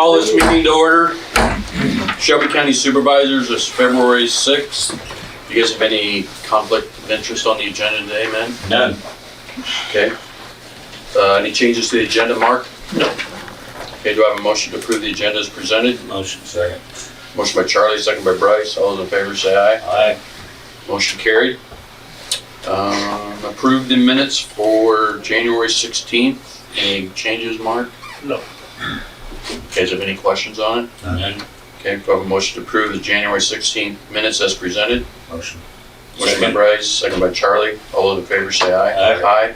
Call this meeting to order. Shelby County Supervisors is February 6th. Do you guys have any conflict of interest on the agenda today, man? None. Okay. Any changes to the agenda, Mark? No. Okay, do I have a motion to approve the agenda as presented? Motion. Second. Motion by Charlie, second by Bryce. All those in favor say aye. Aye. Motion Carried. Approve the minutes for January 16th. Any changes, Mark? No. You guys have any questions on it? None. Okay, do I have a motion to approve the January 16th minutes as presented? Motion. Motion by Bryce, second by Charlie. All those in favor say aye. Aye. Aye.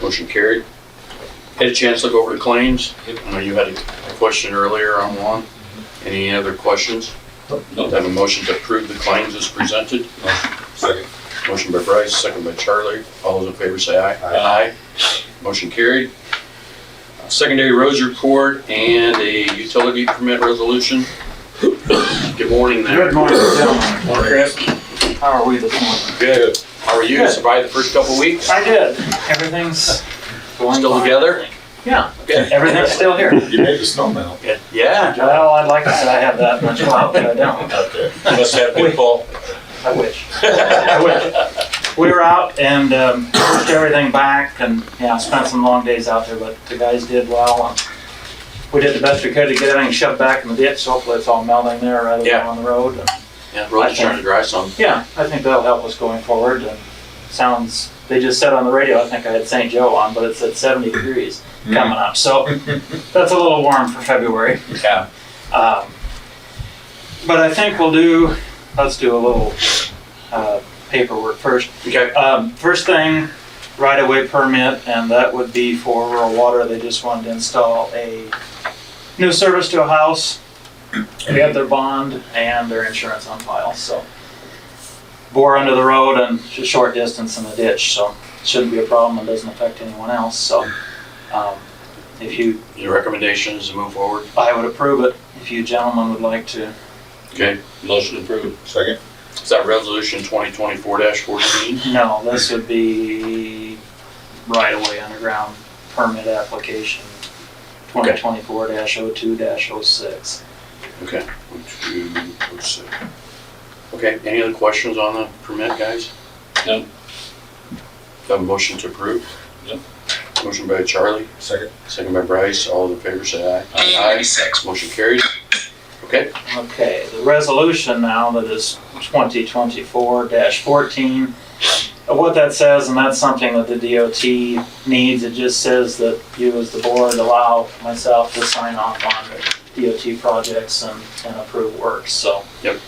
Motion carried. Had a chance to look over the claims. Yep. I know you had a question earlier on one. Any other questions? No. I have a motion to approve the claims as presented. Second. Motion by Bryce, second by Charlie. All those in favor say aye. Aye. Motion carried. Secondary roads report and a utility permit resolution. Good morning there. Good morning, gentlemen. Morning, Chris. How are we this morning? Good. How are you? Good. Survived the first couple weeks? I did. Everything's going Still fine. together? Yeah, Okay. everything's still here. You made the snowman. Yeah. Well, I'd like to say I have that much fun, but I don't. Out there. You must have good fall. I wish. I wish. We were out and pushed everything back and, yeah, spent some long days out there, but the guys did well. And we did the best we could to get everything shoved back in the ditch, so hopefully it's all melting there rather than Yeah. on the road. And Yeah, road's starting to dry some. yeah, I think that'll help us going forward. And sounds, they just said on the radio, I think I had St. Joe on, but it said 70 degrees coming up. So that's a little warm for February. Yeah. But I think let's do a little paperwork first. Okay. First thing, right-of-way permit, and that would be for rural water. They just wanted to install a new service to a house. We have their bond and their insurance on file, so bore under the road and just a short distance in the ditch, so it shouldn't be a problem and doesn't affect anyone else. So if you, Your recommendation is to move forward? I would approve it if you gentlemen would like to. Okay. Motion approved. Second. Is that resolution 2024-14? No, this would be right-of-way underground permit application 2024-02-06. Okay. 1206. Okay, any other questions on the permit, guys? No. Have a motion to approve? Yep. Motion by Charlie, Second. second by Bryce. All in favor say aye. Aye. Motion carried. Okay. Okay, the resolution now that is 2024-14. What that says, and that's something that the DOT needs, it just says that you as the board allow myself to sign off on the DOT projects and approve works. So Yep.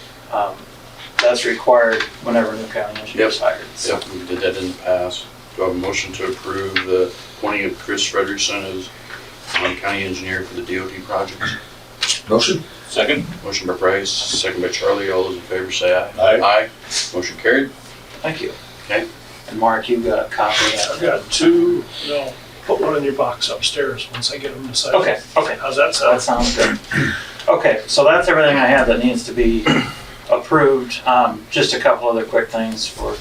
that's required whenever a new county engineer is hired. So. Yep, we did that in the past. Do I have a motion to approve the appointing of Chris Frederickson as county engineer for the DOT projects? Motion. Second. Motion by Bryce, second by Charlie. All those in favor say aye. Aye. Motion carried. Thank you. Okay. And Mark, you've got a copy of that. I've got two, put one in your box upstairs once I get them decided. Okay, okay. How's that That sound? sounds good. Okay, so that's everything I have that needs to be approved. Just a couple other quick things for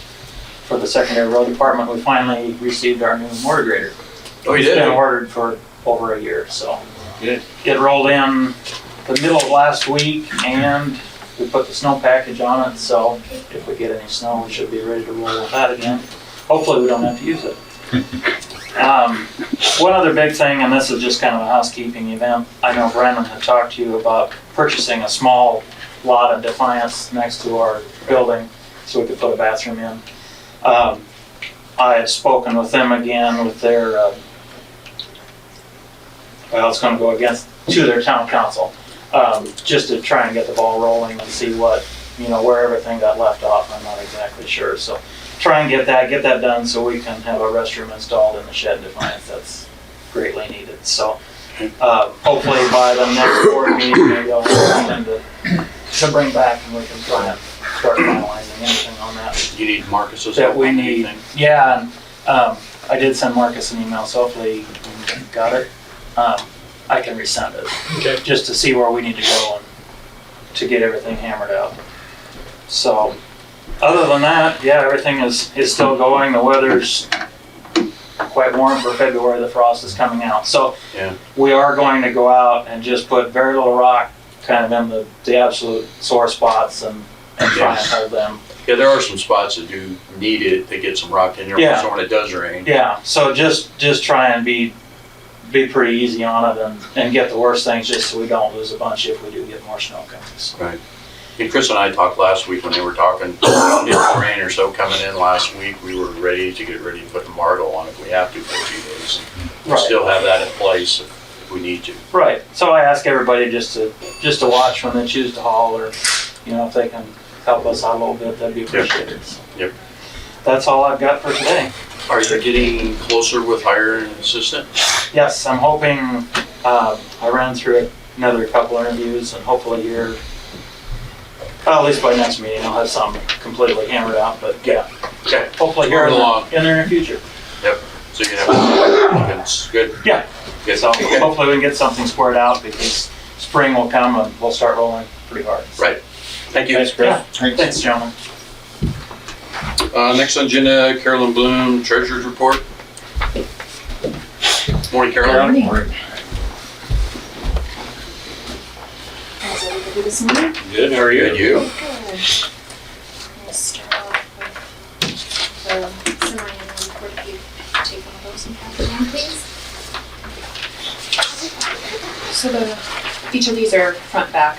the secondary road department. We finally received our new motor grader. Oh, you It's did? been ordered for over a year, so. Good. It rolled in the middle of last week and we put the snow package on it, so if we get any snow, we should be ready to roll with that again. Hopefully we don't have to use it. One other big thing, and this is just kind of a housekeeping event, I know Brandon had talked to you about purchasing a small lot of Defiance next to our building so we could put a bathroom in. I have spoken with them again with their, well, it's gonna go to their town council, just to try and get the ball rolling and see what, where everything got left off. I'm not exactly sure, so try and get that done so we can have a restroom installed in the shed Defiance. That's greatly needed. So hopefully by the next board meeting, maybe I'll have something to bring back and we can try and start finalizing anything on that. You need Marcus's That help we on need. anything? Yeah, and I did send Marcus an email, so hopefully you got it. I can resend it. Okay. Just to see where we need to go and to get everything hammered out. So, other than that, yeah, everything is still going. The weather's quite warm for February, the frost is coming out. So Yeah. we are going to go out and just put very little rock kind of in the absolute sore spots and try and hold them. Yeah, there are some spots that do need it, to get some rock in there, Yeah. so when it does rain. Yeah, so just try and be pretty easy on it and get the worst things just so we don't lose a bunch if we do get more snow coming. So. Right. And Chris and I talked last week when they were talking, the rain or so coming in last week, we were ready to put embargo on if we have to for a few days. We Right. still have that in place if we need to. Right. So I ask everybody just to watch when they choose to haul, or if they can help us out a little bit, that'd be appreciated. So. Yep. That's all I've got for today. Are you getting closer with hiring an assistant? Yes, I'm hoping. I ran through another couple interviews, and hopefully here, at least by next meeting, I'll have some completely hammered out. But yeah, Okay. hopefully here Moving along. in the near future. Yep. So you can have, it's good. Yeah. Good. So Okay. hopefully we can get something squared out because spring will come and we'll start rolling pretty hard. Right. Thank you. Thanks, Chris. Thanks, gentlemen. Next on agenda, Carolyn Bloom, Treasurer's Report. Morning, Carolyn. How's everybody this morning? Good, how are you? Good, you? Good. We'll start off with the semi-annual report. If you take one of those and pass it down, please. So each of these are front back.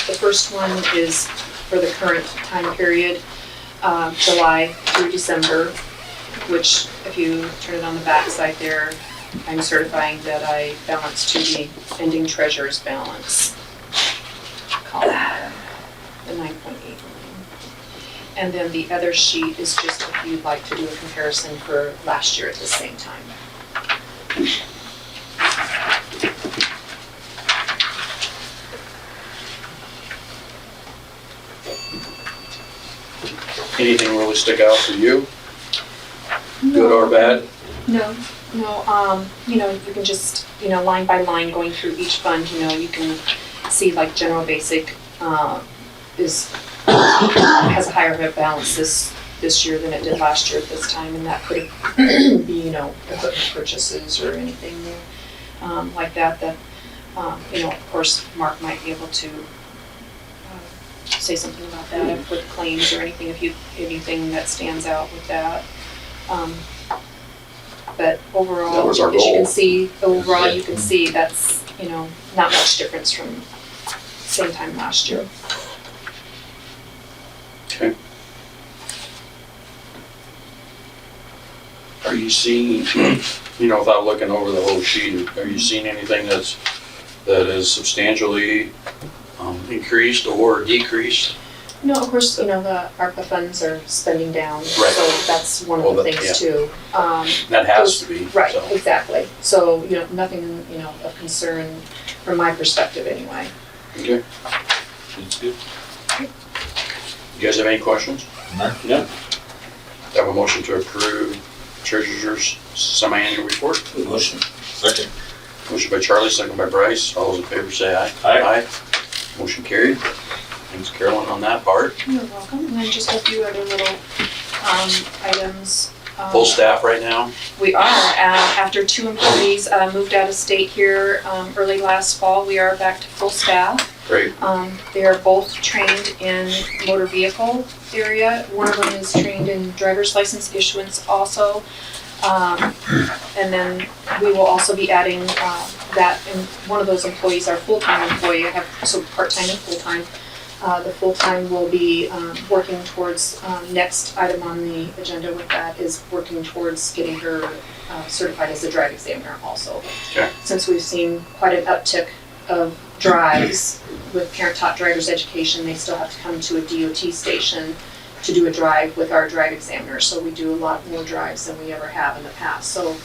The first one is for the current time period, July through December, which if you turn it on the back side there, I'm certifying that I balance to the ending treasurer's balance. Column there, the 9.8 million. And then the other sheet is just if you'd like to do a comparison for last year at the same time. Anything really stick out for you? Good or bad? No, you can just, line by line going through each fund, you can see like general basic, has a higher balance this year than it did last year at this time, and that could be, equipment purchases or anything like that, of course, Mark might be able to say something about that with claims or anything, anything that stands out with that. But overall, That was our as you goal. can see, you can see that's, not much difference from same time last year. Okay. Are you seeing, without looking over the whole sheet, are you seeing anything that is substantially increased or decreased? No, of course, the ARPA funds are spending down, Right. so that's one of the things too. That has to be. Right, so. exactly. So, nothing, of concern from my perspective anyway. Okay. That's good. You guys have any questions? No. Have a motion to approve Treasurer's semi-annual report. Motion. Second. Motion by Charlie, second by Bryce. All those in favor say aye. Aye. Motion carried. Thanks, Carolyn, on that part. You're welcome. And then just a few other little items. Full staff right now. We are, after 2 employees moved out of state here early last fall, we are back to full staff. Great. They are both trained in motor vehicle area. One of them is trained in driver's license issuance also. And then we will also be adding that, and one of those employees, our full-time employee, I have so part-time and full-time. The full-time will be working towards, next item on the agenda with that is working towards getting her certified as a drive examiner also. Okay. Since we've seen quite an uptick of drives with parent-taught driver's education, they still have to come to a DOT station to do a drive with our drive examiner. So we do a lot more drives than we ever have in the past. So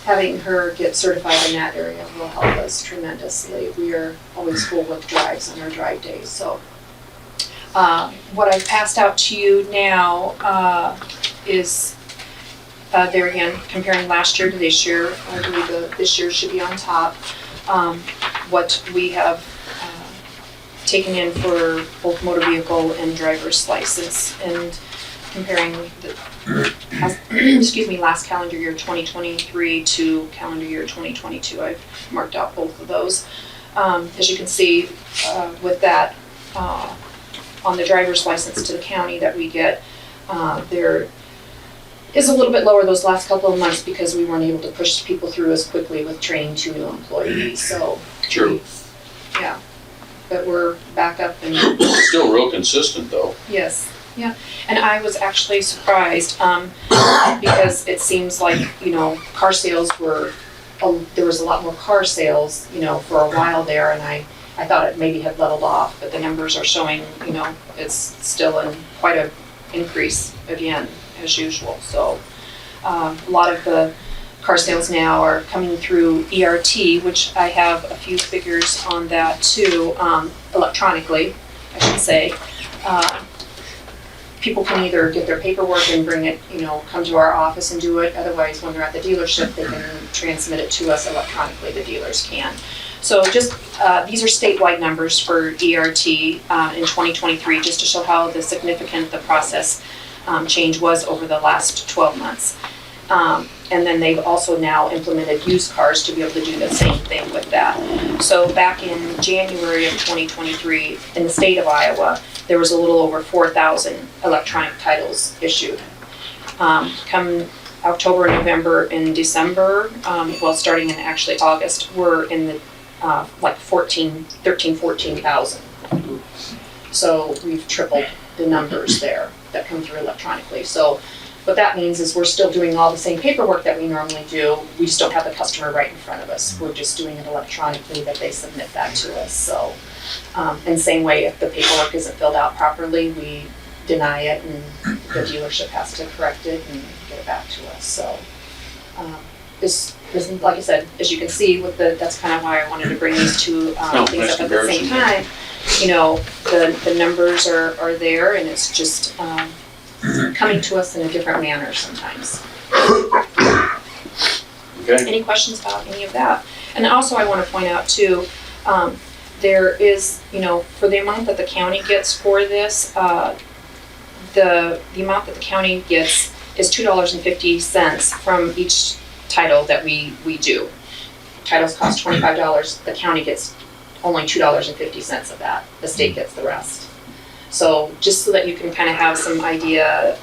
having her get certified in that area will help us tremendously. We are always full with drives on our drive days. So what I've passed out to you now is there again, comparing last year to this year. I believe this year should be on top. What we have taken in for both motor vehicle and driver's license. And comparing excuse me, last calendar year 2023 to calendar year 2022. I've marked out both of those. As you can see with that, on the driver's license to the county that we get, there is a little bit lower those last couple of months because we weren't able to push people through as quickly with training 2 new employees, so. True. Yeah, but we're back up and, Still real consistent though. yes, yeah. And I was actually surprised, because it seems like, car sales were, there was a lot more car sales, for a while there, and I thought it maybe had leveled off, but the numbers are showing, it's still in quite a increase again, as usual. So a lot of the car sales now are coming through ERT, which I have a few figures on that too, electronically, I should say. People can either get their paperwork and bring it, come to our office and do it. Otherwise, when they're at the dealership, they can transmit it to us electronically, the dealers can. So just, these are statewide numbers for ERT in 2023, just to show how significant the process change was over the last 12 months. And then they've also now implemented used cars to be able to do the same thing with that. So back in January of 2023, in the state of Iowa, there was a little over 4,000 electronic titles issued. Come October, November, and December, starting in actually August, we're in the 14,000. So we've tripled the numbers there that come through electronically. So what that means is we're still doing all the same paperwork that we normally do. We just don't have the customer right in front of us. We're just doing it electronically that they submit that to us. So, and same way, if the paperwork isn't filled out properly, we deny it and the dealership has to correct it and get it back to us. So this, like I said, as you can see, that's kind of why I wanted to bring these two things nice up at the same comparison. time. The numbers are there, and it's just coming to us in a different manner sometimes. Okay. Any questions about any of that? And also I want to point out too, there is, for the amount that the county gets for this, the amount that the county gets is $2.50 from each title that we do. Titles cost $25, the county gets only $2.50 of that, the state gets the rest. So just so that you can kind of have some idea,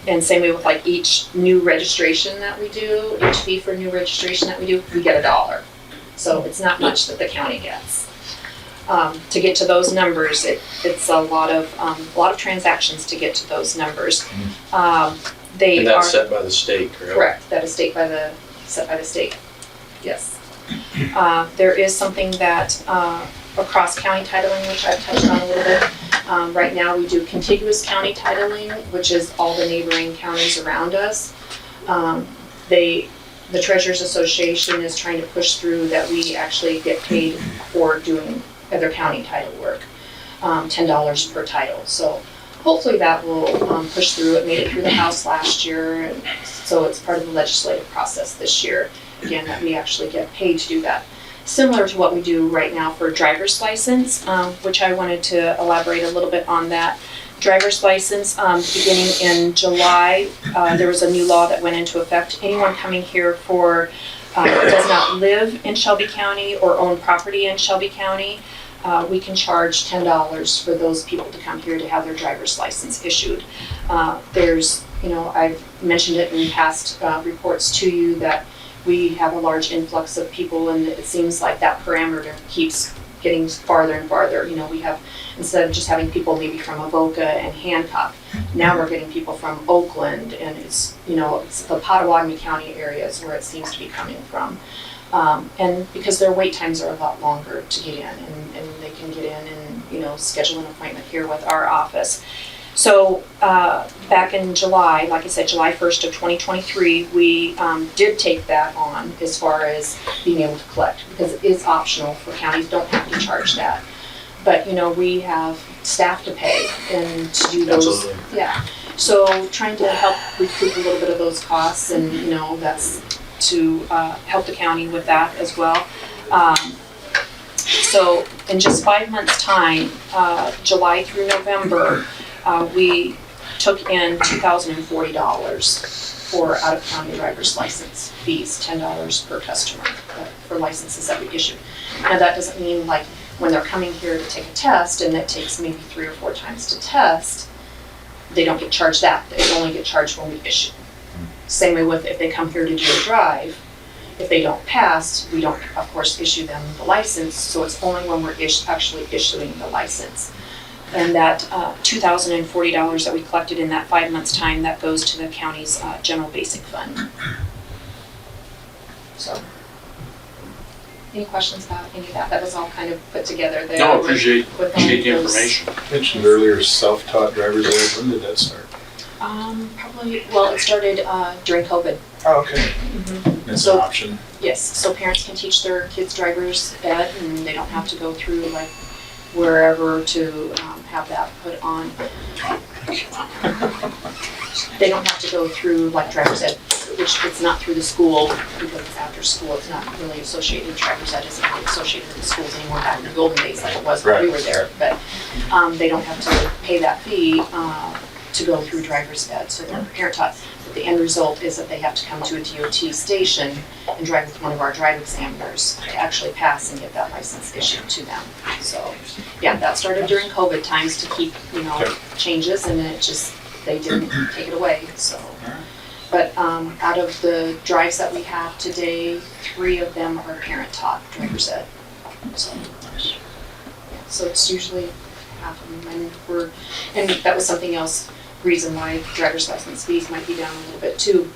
and same way with like each new registration that we do, each fee for new registration that we do, we get $1. So it's not much that the county gets. To get to those numbers, it's a lot of transactions to get to those numbers. They And that's are set by the state, correct? correct. That is set by the state. Yes. There is something that across county titling, which I've touched on a little bit. Right now we do contiguous county titling, which is all the neighboring counties around us. The Treasurers Association is trying to push through that we actually get paid for doing other county title work, $10 per title. So hopefully that will push through. It made it through the House last year, and so it's part of the legislative process this year. Again, that we actually get paid to do that. Similar to what we do right now for driver's license, which I wanted to elaborate a little bit on that. Driver's license, beginning in July, there was a new law that went into effect. Anyone coming here does not live in Shelby County or own property in Shelby County, we can charge $10 for those people to come here to have their driver's license issued. I've mentioned it in past reports to you that we have a large influx of people, and it seems like that parameter keeps getting farther and farther. We have, instead of just having people maybe from Avoca and Hancock, now we're getting people from Oakland, and it's the Pottawatomie County areas where it seems to be coming from. And because their wait times are a lot longer to get in, and they can get in and schedule an appointment here with our office. So back in July, like I said, July 1st of 2023, we did take that on as far as being able to collect, because it is optional for counties, don't have to charge that. But we have staff to pay and to do those. Absolutely. Yeah. So trying to help recoup a little bit of those costs, and that's to help the county with that as well. So in just 5 months' time, July through November, we took in $2,040 for out-of-county driver's license fees, $10 per customer for licenses that we issued. Now, that doesn't mean like when they're coming here to take a test and it takes maybe 3 or 4 times to test, they don't get charged that. They only get charged when we issue. Same way with if they come here to do a drive, if they don't pass, we don't, of course, issue them the license, so it's only when we're actually issuing the license. And that $2,040 that we collected in that 5 months' time, that goes to the county's general basic fund. So, any questions about any of that? That was all kind of put together there. No, appreciate with the those- information. Mentioned earlier, self-taught drivers ed. When did that start? Probably, well, it started during COVID. Oh, okay. It's So- an option. Yes, so parents can teach their kids driver's ed and they don't have to go through like wherever to have that put on. They don't have to go through like driver's ed, which it's not through the school because it's after school. It's not really associated, driver's ed isn't really associated with the schools anymore back in the golden days like it was when we were there. But they don't have to pay that fee to go through driver's ed, so they're parent taught. But the end result is that they have to come to a DOT station and drive with one of our drive examiners to actually pass and get that license issued to them. So, yeah, that started during COVID times to keep, changes, and it just, they didn't take it away, so. But out of the drives that we have today, 3 of them are parent taught driver's ed. So it's usually half of them, and that was something else, reason why driver's license fees might be down a little bit too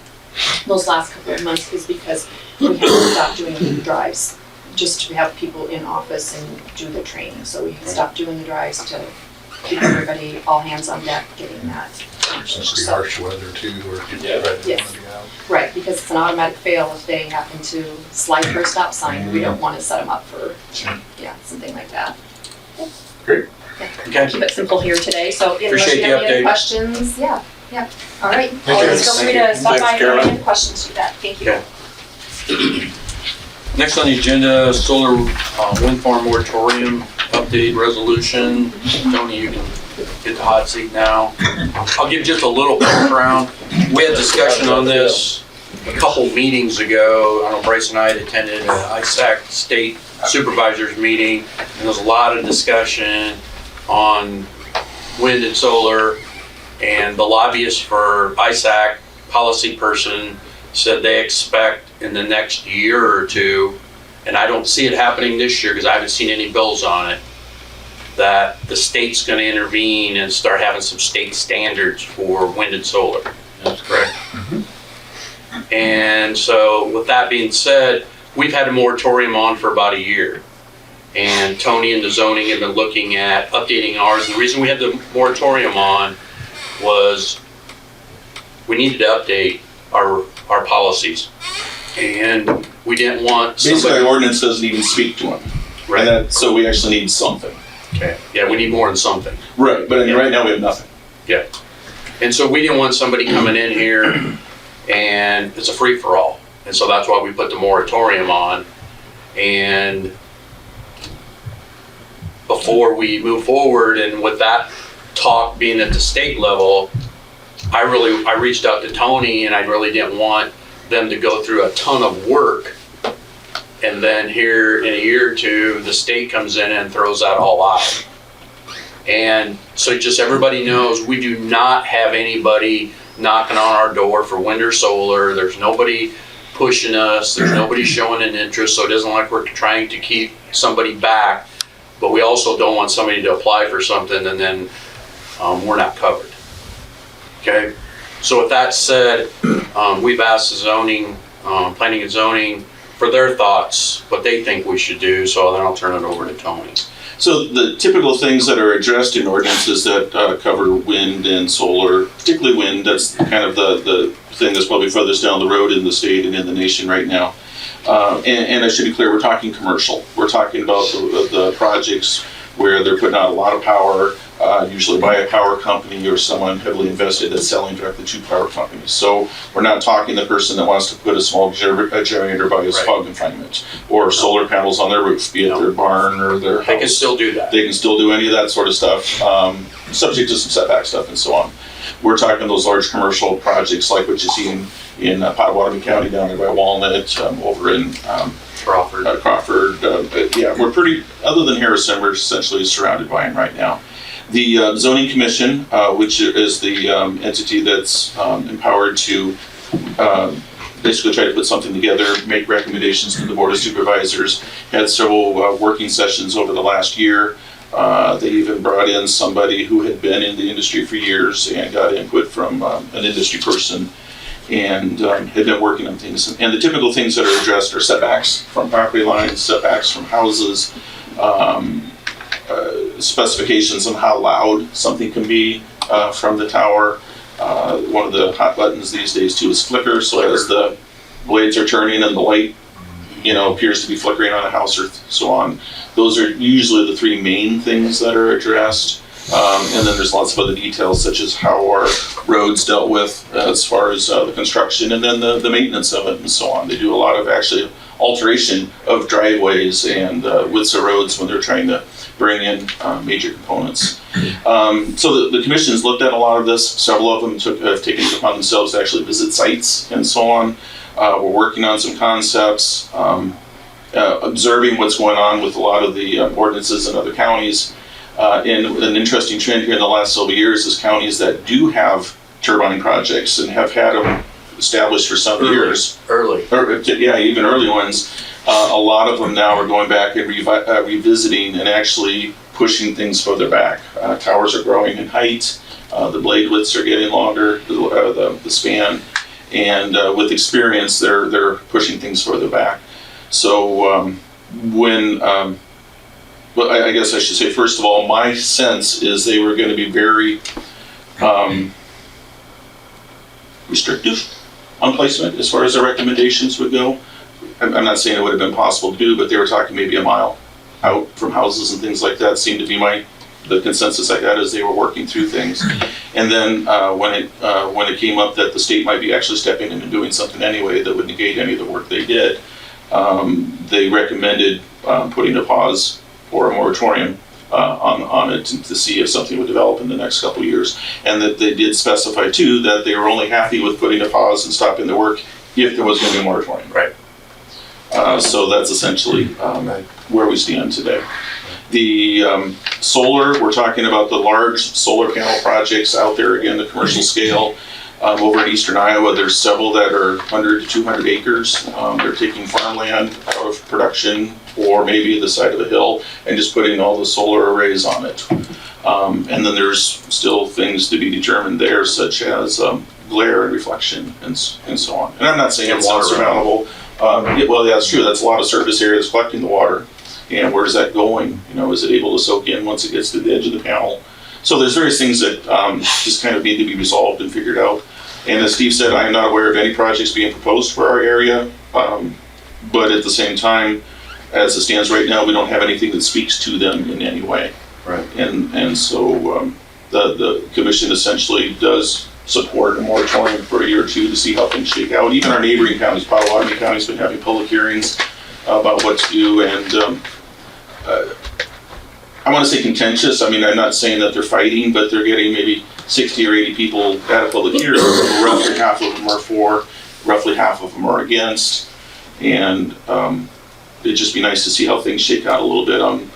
those last couple of months is because we have to stop doing the drives just to have people in office and do the training. So we stopped doing the drives to keep everybody all hands on deck getting that. Some pretty harsh weather too, where people Yeah. don't Yes. want to be out. Right, because it's an automatic fail if they happen to slide through a stop sign. We don't want to set them up for, something like that. Great. Okay. Keep it simple here today, so unless Appreciate you the have any update. questions, yeah. All right, you. always feel free to stop Thanks, by if you have Caroline. any questions to that. Thank you. Okay. Next on the agenda, solar wind farm moratorium update resolution. Tony, you can get the hot seat now. I'll give just a little background. We had discussion on this a couple meetings ago. I know Bryce and I had attended an ISAC state supervisors meeting, and there was a lot of discussion on wind and solar. And the lobbyist for ISAC, policy person, said they expect in the next year or two, and I don't see it happening this year because I haven't seen any bills on it, that the state's gonna intervene and start having some state standards for wind and solar. That's correct. And so with that being said, we've had a moratorium on for about a year. And Tony and the zoning have been looking at updating ours. The reason we had the moratorium on was we needed to update our policies. And we didn't want Basically, somebody. our ordinance doesn't even speak to them. Right. And that, so we actually need something. Okay. Yeah, we need more than something. Right, but I mean, Yeah. right now we have nothing. Yeah. And so we didn't want somebody coming in here and it's a free-for-all. And so that's why we put the moratorium on. And before we move forward, and with that talk being at the state level, I reached out to Tony and I really didn't want them to go through a ton of work. And then here in a year or two, the state comes in and throws that all out. And so just everybody knows, we do not have anybody knocking on our door for wind or solar. There's nobody pushing us. There's nobody showing an interest. So it isn't like we're trying to keep somebody back. But we also don't want somebody to apply for something and then we're not covered. Okay? So with that said, we've asked the zoning, planning and zoning for their thoughts, what they think we should do. So then I'll turn it over to Tony. So the typical things that are addressed in ordinances that cover wind and solar, particularly wind, that's kind of the thing that's probably furthest down the road in the state and in the nation right now. And I should be clear, we're talking commercial. We're talking about the projects where they're putting out a lot of power, usually by a power company or someone heavily invested that's selling directly to power companies. So we're not talking the person that wants to put a small generator by his Right. fog confinement, or solar panels on their roof, be it their barn or their They can house. still do that. They can still do any of that sort of stuff, subject to some setback stuff and so on. We're talking those large commercial projects like what you see in Pottawatomie County down there by Walnut, over in Crawford. Crawford. But yeah, we're pretty, other than Harrison, we're essentially surrounded by them right now. The zoning commission, which is the entity that's empowered to basically try to put something together, make recommendations to the board of supervisors, had several working sessions over the last year. They even brought in somebody who had been in the industry for years and got input from an industry person, and had been working on things. And the typical things that are addressed are setbacks from property lines, setbacks from houses, specifications on how loud something can be from the tower. One of the hot buttons these days too is flicker, so as the blades are turning and the light, appears to be flickering on a house or so on. Those are usually the three main things that are addressed. And then there's lots of other details such as how our roads dealt with as far as the construction, and then the maintenance of it and so on. They do a lot of actually alteration of driveways and widths of roads when they're trying to bring in major components. So the commission's looked at a lot of this. Several of them have taken it upon themselves to actually visit sites and so on. We're working on some concepts, observing what's going on with a lot of the ordinances in other counties. And an interesting trend here in the last several years is counties that do have turbine projects and have had them established for some years. Early. Even early ones. A lot of them now are going back and revisiting and actually pushing things further back. Towers are growing in height. The blade widths are getting longer, the span. And with experience, they're pushing things further back. So well, I guess I should say, first of all, my sense is they were going to be very restrictive on placement as far as their recommendations would go. I'm not saying it would have been possible to do, but they were talking maybe a mile out from houses and things like that. Seemed to be the consensus I got as they were working through things. And then when it came up that the state might be actually stepping in and doing something anyway that would negate any of the work they did, they recommended putting a pause or a moratorium on it to see if something would develop in the next couple of years. And that they did specify too that they were only happy with putting a pause and stopping the work if there was going to be a moratorium. Right. So that's essentially where we stand today. The solar, we're talking about the large solar panel projects out there, again, the commercial scale. Over in eastern Iowa, there's several that are 100 to 200 acres. They're taking farmland out of production or maybe the side of a hill and just putting all the solar arrays on it. And then there's still things to be determined there, such as glare and reflection and so on. And I'm not saying And it's water unsurmountable. Well, yeah, that's true. That's a lot of surface area that's collecting the water. And where's that going? Is it able to soak in once it gets to the edge of the panel? So there's various things that just kind of need to be resolved and figured out. And as Steve said, I am not aware of any projects being proposed for our area. But at the same time, as it stands right now, we don't have anything that speaks to them in any way. Right. And so the commission essentially does support a moratorium for a year or two to see how things shake out. Even our neighboring counties, Pottawatomie County's been having public hearings about what to do, and I want to say contentious. I mean, I'm not saying that they're fighting, but they're getting maybe 60 or 80 people at a public hearing. Roughly half of them are for, roughly half of them are against, and it'd just be nice to see how things shake out a little bit on,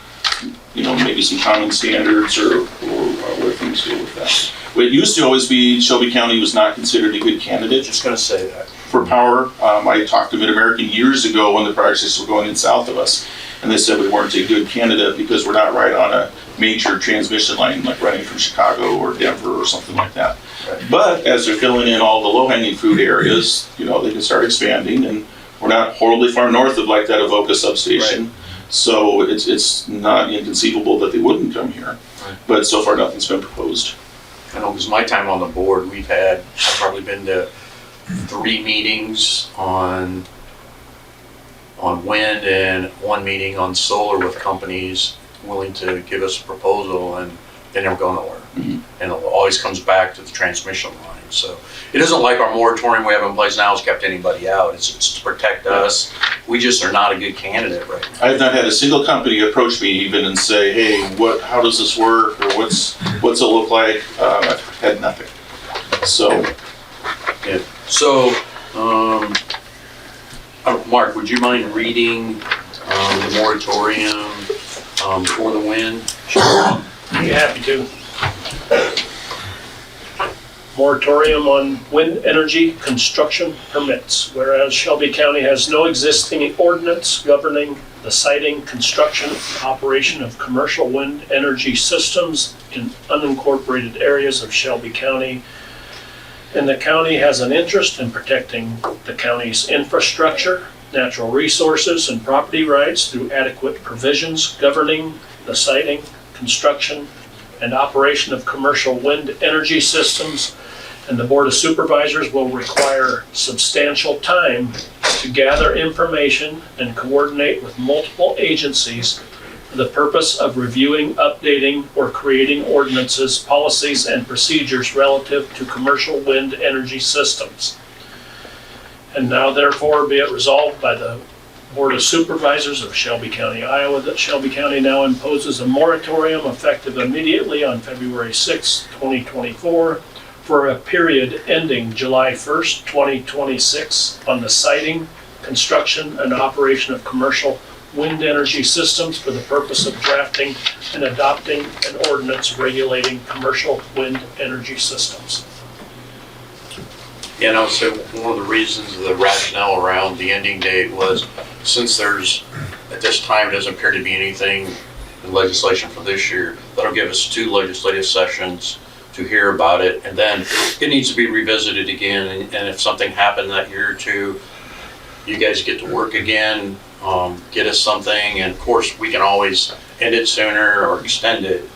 maybe some common standards or where things go with that. It used to always be Shelby County was not considered a good candidate Just gonna say that. for power. I talked to Mid-American years ago when the projects were going in south of us, and they said we weren't a good candidate because we're not right on a major transmission line, like running from Chicago or Denver or something like that. Right. But as they're filling in all the low-hanging fruit areas, they can start expanding, and we're not horribly far north of like that Avoca substation. Right. So it's not inconceivable that they wouldn't come here. Right. But so far nothing's been proposed. I know, because my time on the board, I've probably been to 3 meetings on wind and 1 meeting on solar with companies. willing to give us a proposal, and they never go nowhere. Mhm. And it always comes back to the transmission line. So it isn't like our moratorium we have in place now has kept anybody out. It's to protect us. We just are not a good candidate right now. I have not had a single company approach me even and say, hey, how does this work, or what's it look like? I've had nothing. So, So, Mark, would you mind reading the moratorium for the wind? Be happy to. Moratorium on wind energy construction permits. Whereas Shelby County has no existing ordinance governing the siting, construction, and operation of commercial wind energy systems in unincorporated areas of Shelby County, and the county has an interest in protecting the county's infrastructure, natural resources, and property rights through adequate provisions governing the siting, construction, and operation of commercial wind energy systems, and the Board of Supervisors will require substantial time to gather information and coordinate with multiple agencies for the purpose of reviewing, updating, or creating ordinances, policies, and procedures relative to commercial wind energy systems. And now therefore be it resolved by the Board of Supervisors of Shelby County, Iowa, that Shelby County now imposes a moratorium effective immediately on February 6, 2024, for a period ending July 1st, 2026, on the siting, construction, and operation of commercial wind energy systems for the purpose of drafting and adopting an ordinance regulating commercial wind energy systems. Yeah, and I would say one of the reasons, the rationale around the ending date was, since there's, at this time, doesn't appear to be anything in legislation for this year, that'll give us 2 legislative sessions to hear about it, and then it needs to be revisited again, and if something happened that year or two, you guys get to work again, get us something, and of course, we can always end it sooner or extend it,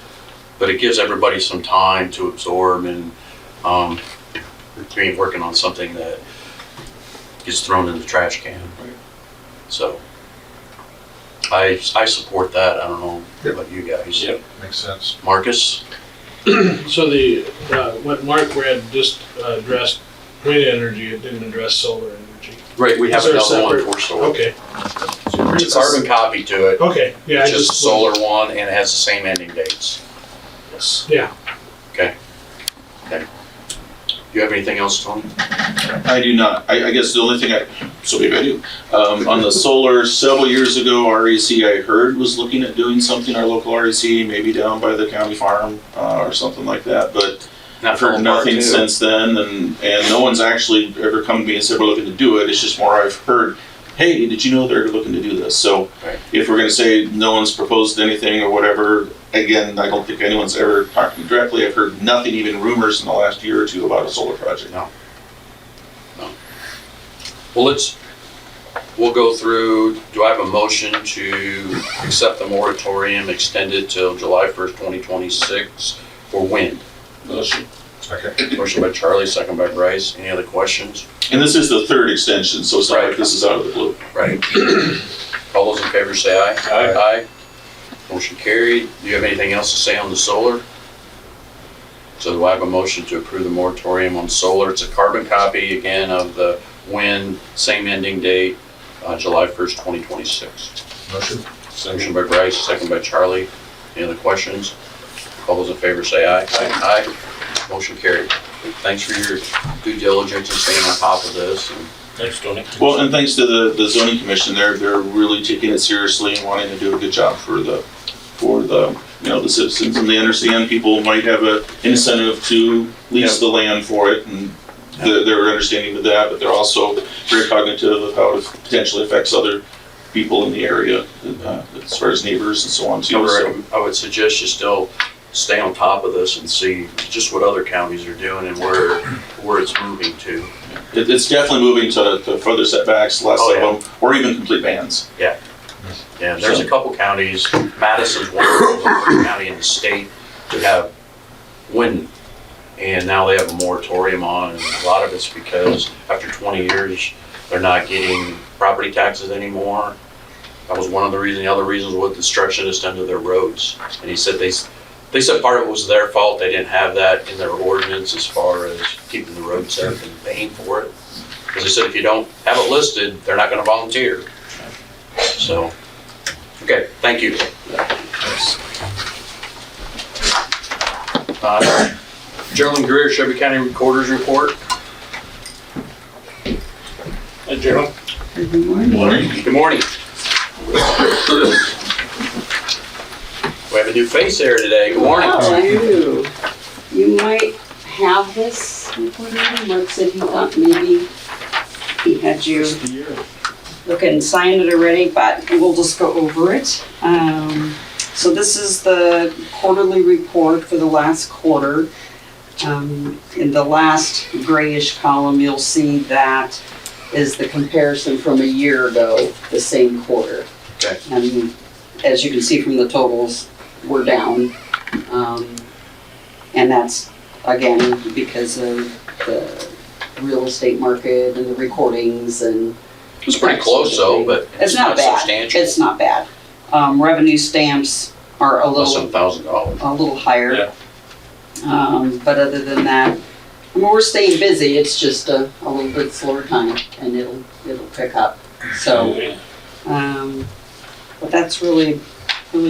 but it gives everybody some time to absorb and between working on something that gets thrown in the trash can. So I support that. I don't know about you guys. Yep. Makes sense. Marcus? So what Mark read just addressed wind energy, it didn't address solar energy. Right, we have Is there a another one separate- for solar. Okay. It's a carbon copy to it. Okay, yeah. It's just a solar one, and it has the same ending dates. Yes. Yeah. Do you have anything else, Tony? I do not. I guess the only thing so maybe I do. On the solar, several years ago, REC I heard was looking at doing something, our local REC, maybe down by the county farm or something like that, but Not I've heard nothing since then, and no one's actually ever come to me and said we're looking to do it. It's just more I've heard, hey, did you know they're looking to do this? So Right. if we're gonna say no one's proposed anything or whatever, again, I don't think anyone's ever talked to me directly. I've heard nothing, even rumors in the last year or two about a solar project. Well, we'll go through, do I have a motion to accept the moratorium extended till July 1st, 2026 for wind? Motion. Okay. Motion by Charlie, second by Bryce. Any other questions? And this is the third extension, so it's not Right. like this is out of the blue. Right. All those in favor say aye. Aye. Aye. Motion carried. Do you have anything else to say on the solar? So do I have a motion to approve the moratorium on solar? It's a carbon copy, again, of the wind, same ending date, July 1st, 2026. Motion? Motion by Bryce, second by Charlie. Any other questions? All those in favor say aye. Aye. Motion carried. Thanks for your due diligence and staying on top of this. And Thanks, Tony. Well, and thanks to the zoning commission, they're really taking it seriously and wanting to do a good job for the the citizens, and they understand people might have an incentive to lease the land for it, and they're understanding of that, but they're also very cognitive of how it potentially affects other people in the area, as far as neighbors and so on too. So, I would suggest you still stay on top of this and see just what other counties are doing and where it's moving to. it's definitely moving to further setbacks, less Oh, of yeah. them, or even complete bans. Yeah, there's a couple counties, Madison's one of the first county in the state to have wind, and now they have a moratorium on, and a lot of it's because after 20 years, they're not getting property taxes anymore, That was one of the reasons. The other reasons was the destructionist under their roads. And he said they said part of it was their fault. They didn't have that in their ordinance as far as keeping the road safe and paying for it. Because they said if you don't have it listed, they're not going to volunteer. So, okay, thank you. Geraldine Greer, Shelby County Recorder's Report. Hey, Gerald. Good morning. We have a new face there today. Good morning. Oh, I do. You might have this report already. Mark said he thought maybe he had you look and sign it already, but we'll just go over it. So this is the quarterly report for the last quarter. In the last grayish column, you'll see that is the comparison from a year ago, the same quarter. Okay. And as you can see from the totals, we're down. And that's, again, because of the real estate market and the recordings and. It was pretty close though, but It's not bad. substantial. It's not bad. Revenue stamps are a Less than little, $1,000. a little higher. Yeah. But other than that, I mean, we're staying busy. It's just a little bit slower time and it'll pick up. So, but that's really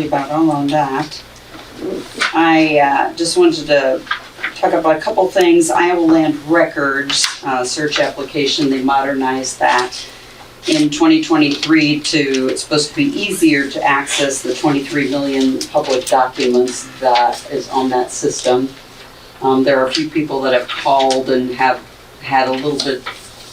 about all on that. I just wanted to talk about a couple things. Iowa Land Records search application, they modernized that in 2023 it's supposed to be easier to access the 23 million public documents that is on that system. There are a few people that have called and have had a little bit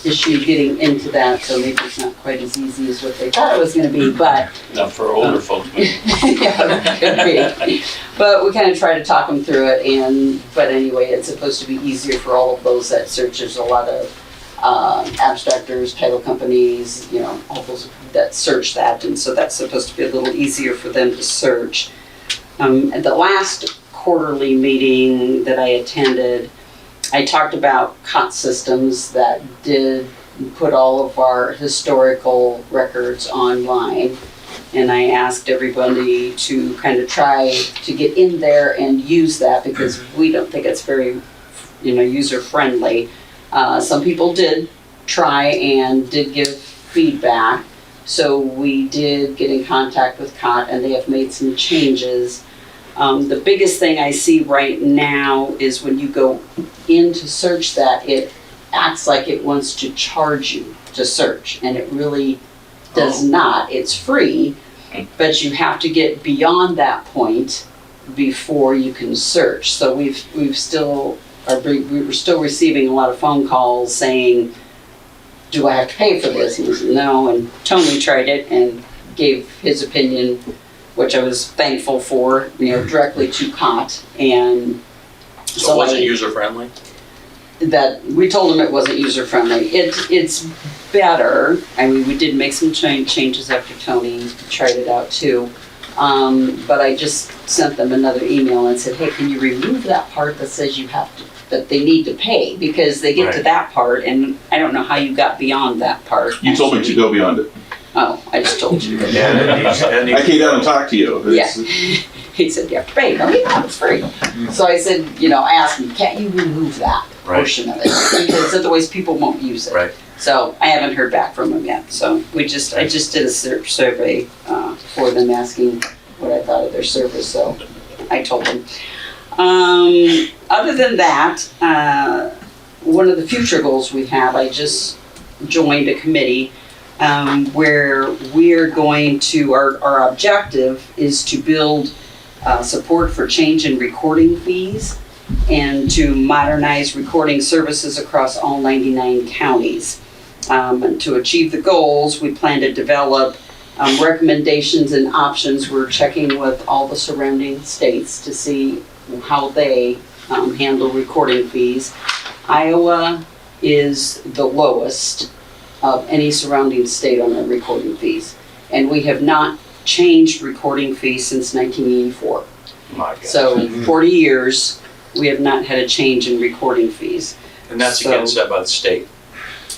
issue getting into that, so maybe it's not quite as easy as what they thought it was gonna be, but Not for older folks, but yeah, it could be. But we kind of try to talk them through it, but anyway, it's supposed to be easier for all of those that search. There's a lot of abstractors, title companies, all those that search that, and so that's supposed to be a little easier for them to search. At the last quarterly meeting that I attended, I talked about COT systems that did put all of our historical records online. And I asked everybody to kind of try to get in there and use that because we don't think it's very, user friendly. Some people did try and did give feedback. So we did get in contact with COT and they have made some changes. The biggest thing I see right now is when you go in to search that, it acts like it wants to charge you to search, and it really does not. It's free, but you have to get beyond that point before you can search. So we were still receiving a lot of phone calls saying, do I have to pay for this? And we said no, and Tony tried it and gave his opinion, which I was thankful for, directly to COT, and So it wasn't user friendly? that we told him it wasn't user friendly. It's better. I mean, we did make some changes after Tony tried it out too. But I just sent them another email and said, hey, can you remove that part that says that they need to pay? Because they get to Right. that part and I don't know how you got beyond that part. You told me to go beyond it. Oh, I just told you. I came down and talked to you. It's- He said, you have to pay. No, it's free. So I said, I asked him, can't you remove that portion of it? Because otherwise people won't use it. Right. So I haven't heard back from him yet. So I just did a survey for them asking what I thought of their service. So I told them. Other than that, one of the future goals we have, I just joined a committee where we're going to, our objective is to build support for change in recording fees and to modernize recording services across all 99 counties. And to achieve the goals, we plan to develop recommendations and options. We're checking with all the surrounding states to see how they handle recording fees. Iowa is the lowest of any surrounding state on their recording fees. And we have not changed recording fees since 1984. My God. So 40 years, we have not had a change in recording fees. And that's So- again set by the state.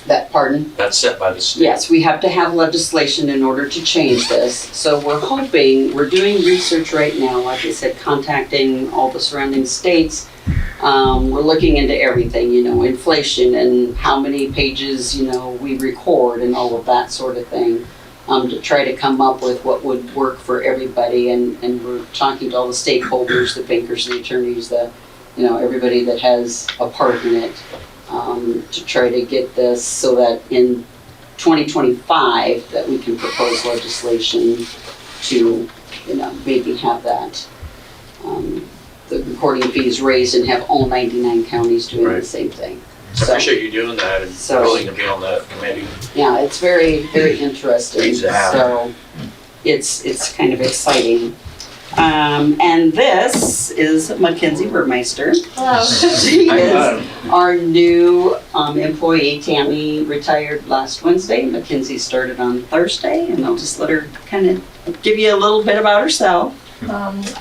Pardon? That's set by the state. Yes, we have to have legislation in order to change this. So we're doing research right now, like I said, contacting all the surrounding states. We're looking into everything, inflation and how many pages, we record and all of that sort of thing, to try to come up with what would work for everybody. And we're talking to all the stakeholders, the bankers, the attorneys, everybody that has a part in it. To try to get this so that in 2025 that we can propose legislation to, maybe have that, the recording fees raised and have all 99 counties doing the Right. same thing. I appreciate you doing that and So- willing to be on that committee. Yeah, it's very, very interesting. Great to have. So it's kind of exciting. And this is Mackenzie Burmeister. Hello. She is our new employee. Tammy retired last Wednesday. Mackenzie started on Thursday, and I'll just let her kind of give you a little bit about herself.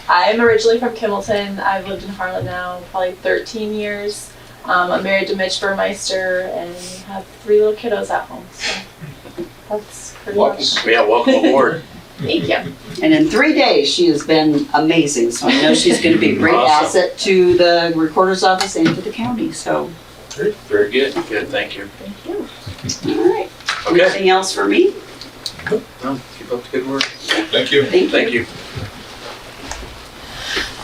I'm originally from Kimmelton. I've lived in Harlan now probably 13 years. I'm married to Mitch Burmeister and have 3 little kiddos at home. So that's pretty much. Yeah, welcome aboard. Thank you. And in 3 days, she has been amazing. So I know she's going to be a great Awesome. asset to the recorder's office and to the county. So, Very good. Good, thank you. Thank you. all right. Okay. Anything else for me? No, keep up the good work. Thank you. Thank you.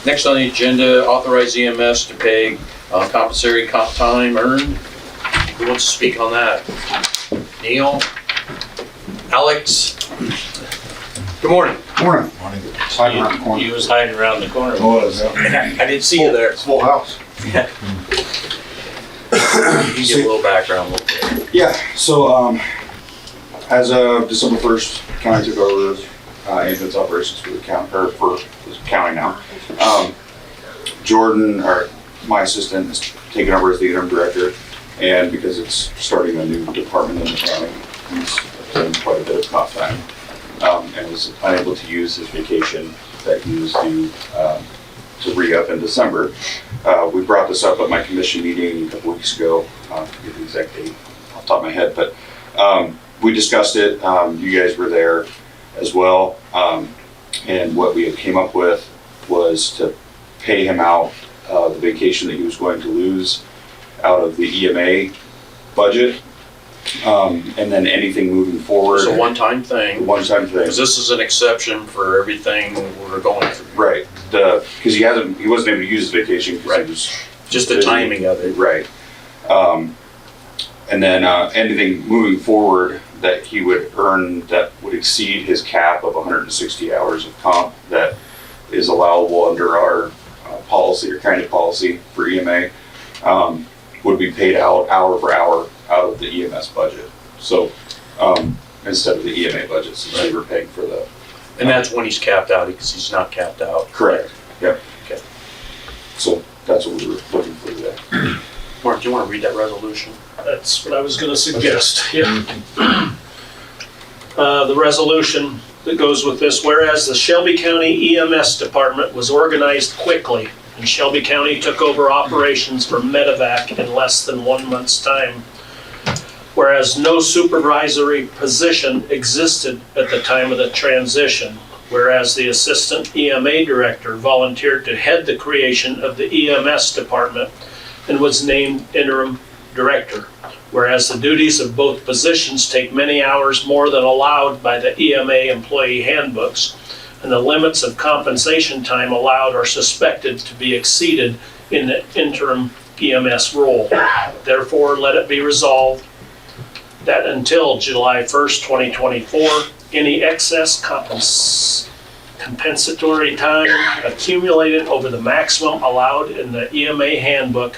Next on the agenda, authorize EMS to pay compensatory comp time earned. Who wants to speak on that? Neil? Alex? Good morning. Morning. Hiding around the corner. You was hiding around the corner. Was, yeah. I didn't see you there. It's full house. You can give a little background. Yeah, so, as of December 1st, county took over, ambulance operations for the county, or for the county now. Jordan, my assistant, is taking over as the interim director, and because it's starting a new department in the county, he's done quite a bit of comp time, and was unable to use his vacation that he was due, to re-up in December. We brought this up at my commission meeting a couple weeks ago. I forget the exact date off the top of my head, but we discussed it. You guys were there as well. And what we came up with was to pay him out the vacation that he was going to lose out of the EMA budget. And then anything moving forward. It's a one-time thing, One-time thing. because this is an exception for everything we're going through. Right. Because he wasn't able to use his vacation because Right. he was Just the timing of it. right. And then anything moving forward that he would earn that would exceed his cap of 160 hours of comp that is allowable under our policy or county policy for EMA would be paid out hour for hour out of the EMS budget. So instead of the EMA budget, since we were paying for the. And that's when he's capped out, because he's not capped out. Correct. Yep. Okay. So that's what we were looking for today. Mark, do you want to read that resolution? That's what I was gonna suggest, yeah. The resolution that goes with this, whereas the Shelby County EMS department was organized quickly and Shelby County took over operations for medevac in less than 1 month's time. Whereas no supervisory position existed at the time of the transition. Whereas the assistant EMA director volunteered to head the creation of the EMS department and was named interim director. Whereas the duties of both positions take many hours more than allowed by the EMA employee handbooks, and the limits of compensation time allowed are suspected to be exceeded in the interim EMS role. Therefore, let it be resolved that until July 1st, 2024, any excess compensatory time accumulated over the maximum allowed in the EMA handbook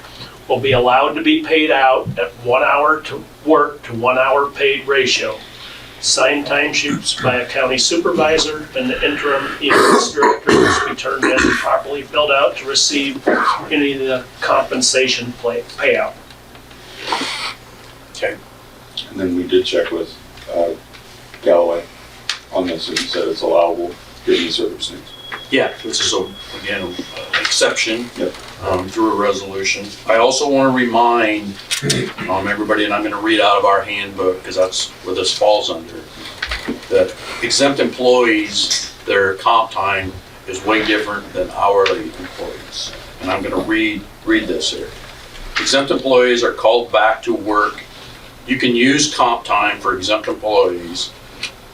will be allowed to be paid out at 1 hour to work to 1 hour paid ratio. Signed timesheets by a county supervisor and the interim EMS director must be turned in and properly filled out to receive any of the compensation payout. Okay. And then we did check with Galloway on this, and he said it's allowable given the circumstance. Yeah, this is, again, exception Yep. through a resolution. I also want to remind everybody, and I'm going to read out of our handbook because that's where this falls under, that exempt employees, their comp time is way different than hourly employees. And I'm going to read this here. Exempt employees are called back to work. You can use comp time for exempt employees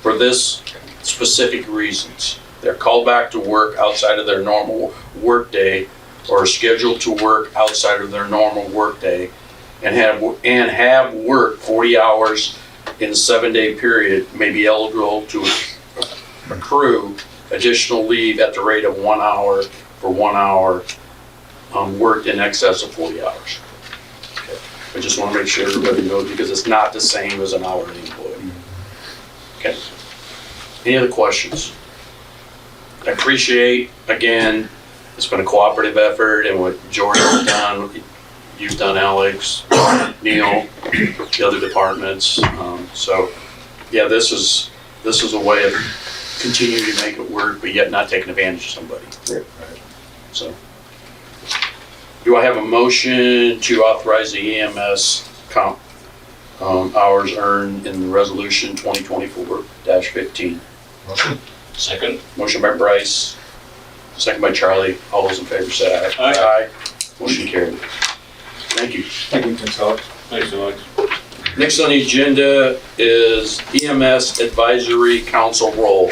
for this specific reasons. They're called back to work outside of their normal work day or are scheduled to work outside of their normal work day and have worked 40 hours in a 7-day period, may be eligible to accrue additional leave at the rate of 1 hour for 1 hour worked in excess of 40 hours. Okay. I just want to make sure everybody knows because it's not the same as an hourly employee. Okay. Any other questions? I appreciate, again, it's been a cooperative effort and what George has done, you've done, Alex, Neil, the other departments. So, yeah, this is a way of continuing to make it work, but yet not taking advantage of somebody. Right. So, do I have a motion to authorize the EMS comp hours earned in the resolution 2024-15? Motion. Second. Motion by Bryce, second by Charlie. All those in favor say aye. Aye. Motion carried. Thank you. Thank you, Alex. Thanks, Alex. Next on the agenda is EMS Advisory Council role.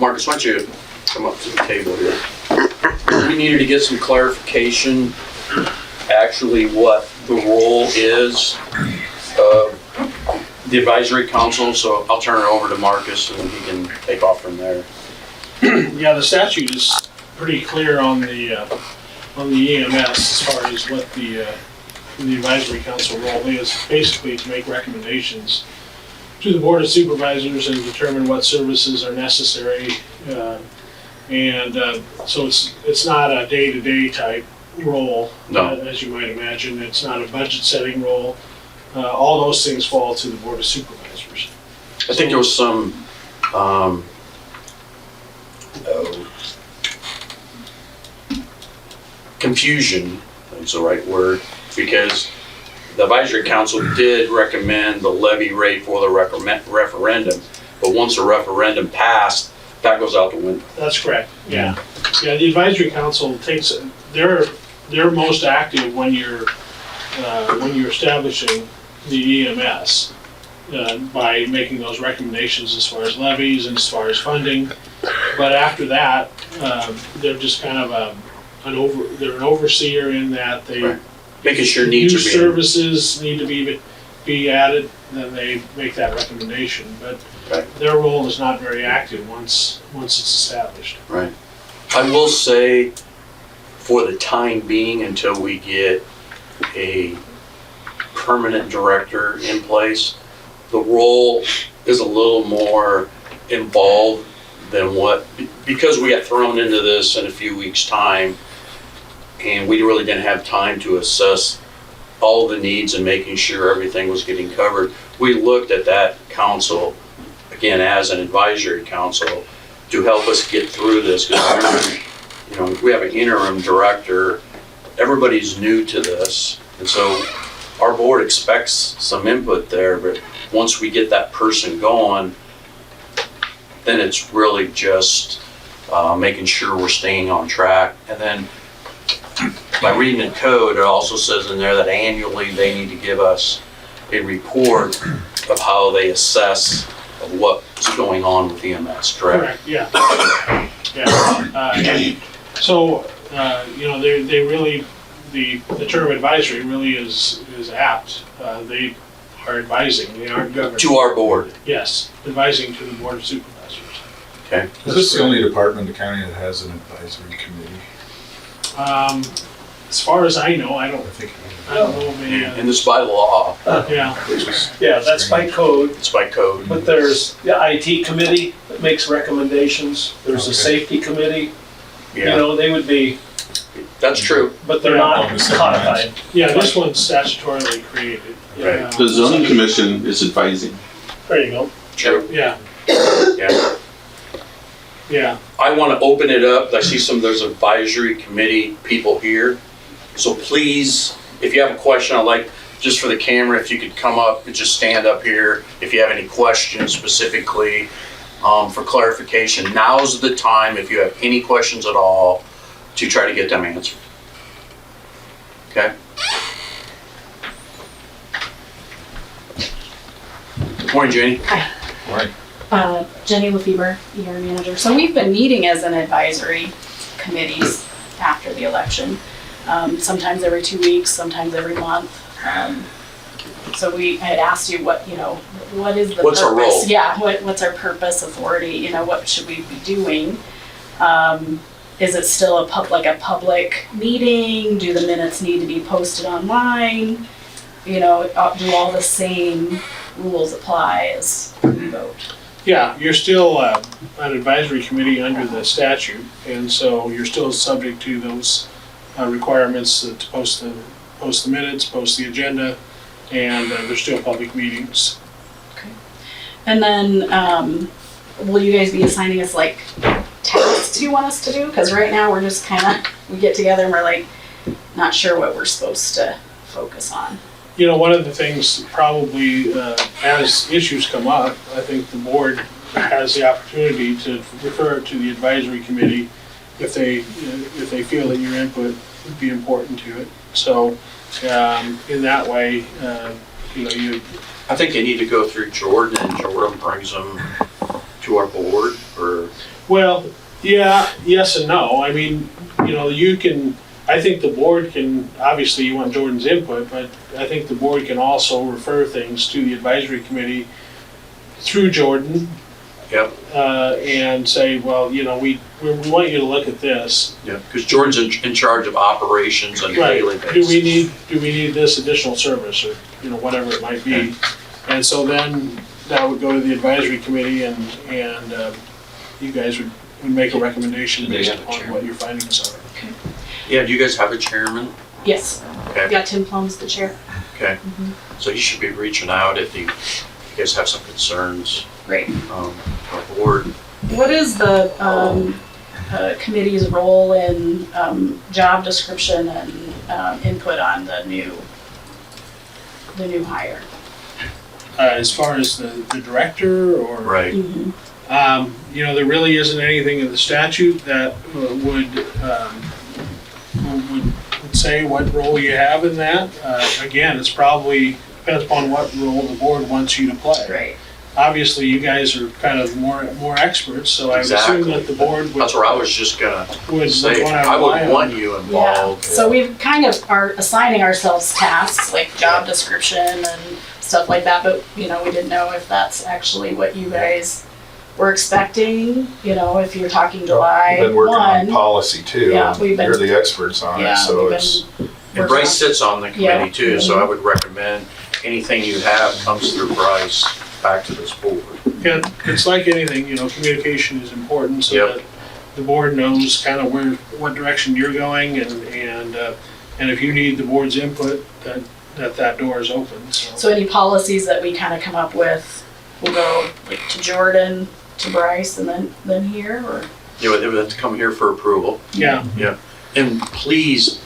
Marcus, why don't you come up to the table here? We needed to get some clarification, actually what the role is of the advisory council, so I'll turn it over to Marcus and he can take off from there. Yeah, the statute is pretty clear on the EMS as far as what the advisory council role is. Basically to make recommendations to the board of supervisors and determine what services are necessary. So it's not a day-to-day type role, No. as you might imagine. It's not a budget setting role. All those things fall to the board of supervisors. I think there was some, confusion, that's the right word, because the advisory council did recommend the levy rate for the referendum, but once the referendum passed, that goes out the window. That's correct, yeah. Yeah, the advisory council takes, they're most active when you're establishing the EMS, by making those recommendations as far as levies and as far as funding. But after that, they're just kind of they're an overseer in that they. Right. Making sure new needs are being. services need to be added, then they make that recommendation. But Right. their role is not very active once it's established. Right. I will say, for the time being, until we get a permanent director in place, the role is a little more involved than because we got thrown into this in a few weeks' time, and we really didn't have time to assess all the needs and making sure everything was getting covered. We looked at that council, again, as an advisory council, to help us get through this, because we have an interim director, everybody's new to this, and so our board expects some input there, but once we get that person going, then it's really just making sure we're staying on track. And then by reading the code, it also says in there that annually they need to give us a report of how they assess of what's going on with EMS, correct? Yeah. And so, they really, the term advisory really is apt. They are advising, they aren't governing. To our board. Yes, advising to the board of supervisors. Okay. Is this the only department in the county that has an advisory committee? As far as I know, I don't know of any, And this is by law, yeah. Yeah, that's by code, it's by code. but there's the IT committee that makes recommendations. There's a Okay. safety committee, Yeah, they would be, that's true. but they're Yeah. not On the same codified. Yeah, this one's statutorily created. Right. The zoning commission is advising. There you go. True. Yeah, Yeah. Yeah, I want to open it up. I see there's advisory committee people here. So please, if you have a question, I'd like, just for the camera, if you could come up and just stand up here. If you have any questions specifically for clarification, now's the time, if you have any questions at all, to try to get them answered. Okay? Morning, Jenny. Jenny Lefebvre, ER manager. So we've been meeting as an advisory committees after the election. Sometimes every 2 weeks, sometimes every month. So I had asked you what is the What's purpose? our role? Yeah, what's our purpose, authority, what should we be doing? Is it still a public meeting? Do the minutes need to be posted online? Do all the same rules apply as we vote? yeah, you're still an advisory committee under the statute, and so you're still subject to those requirements to post the minutes, post the agenda, and there's still public meetings. And then, will you guys be assigning us tasks you want us to do? Because right now we're just we get together and we're not sure what we're supposed to focus on. One of the things probably, as issues come up, I think the board has the opportunity to refer it to the advisory committee if they feel that your input would be important to it. So, in that way, I think they need to go through Jordan, and Jordan brings them to our board, or? well, yeah, yes and no. I mean, you can, I think the board can, obviously you want Jordan's input, but I think the board can also refer things to the advisory committee through Jordan. Yep. And say, well, we want you to look at this. Yeah, because Jordan's in charge of operations on a daily Right. basis. Do we need this additional service, or, whatever it might be? And so then that would go to the advisory committee, and you guys would make a recommendation Do they based have a upon chairman? what your findings are. Yeah, do you guys have a chairman? Yes. Okay. Yeah, Tim Plum's the chair. Okay, so you should be reaching out if you guys have some concerns, Great. to our board. What is the committee's role in job description and input on the new hire? As far as the director, or? Right. There really isn't anything in the statute that would say what role you have in that. Again, it's probably depends upon what role the board wants you to play. Right. Obviously, you guys are kind of more experts, so I would Exactly. assume that the board would. That's where I was just gonna say, wanna I rely would on. want you involved. So we kind of are assigning ourselves tasks like job description and stuff like that, but we didn't know if that's actually what you guys were expecting. If you're talking July We've been working on 1. policy too. Yeah, we've been- You're the experts on Yeah, it, so we've it's, been And Bryce sits on the Yeah. committee too, so I would recommend anything you have comes through Bryce back to this board. Yeah, it's like anything, communication is important, so Yep. that the board knows kind of what direction you're going, and if you need the board's input, that door is open, so. So any policies that we kind of come up with will go to Jordan, to Bryce, and then here, or? They would have to come here for approval. Yeah, And please,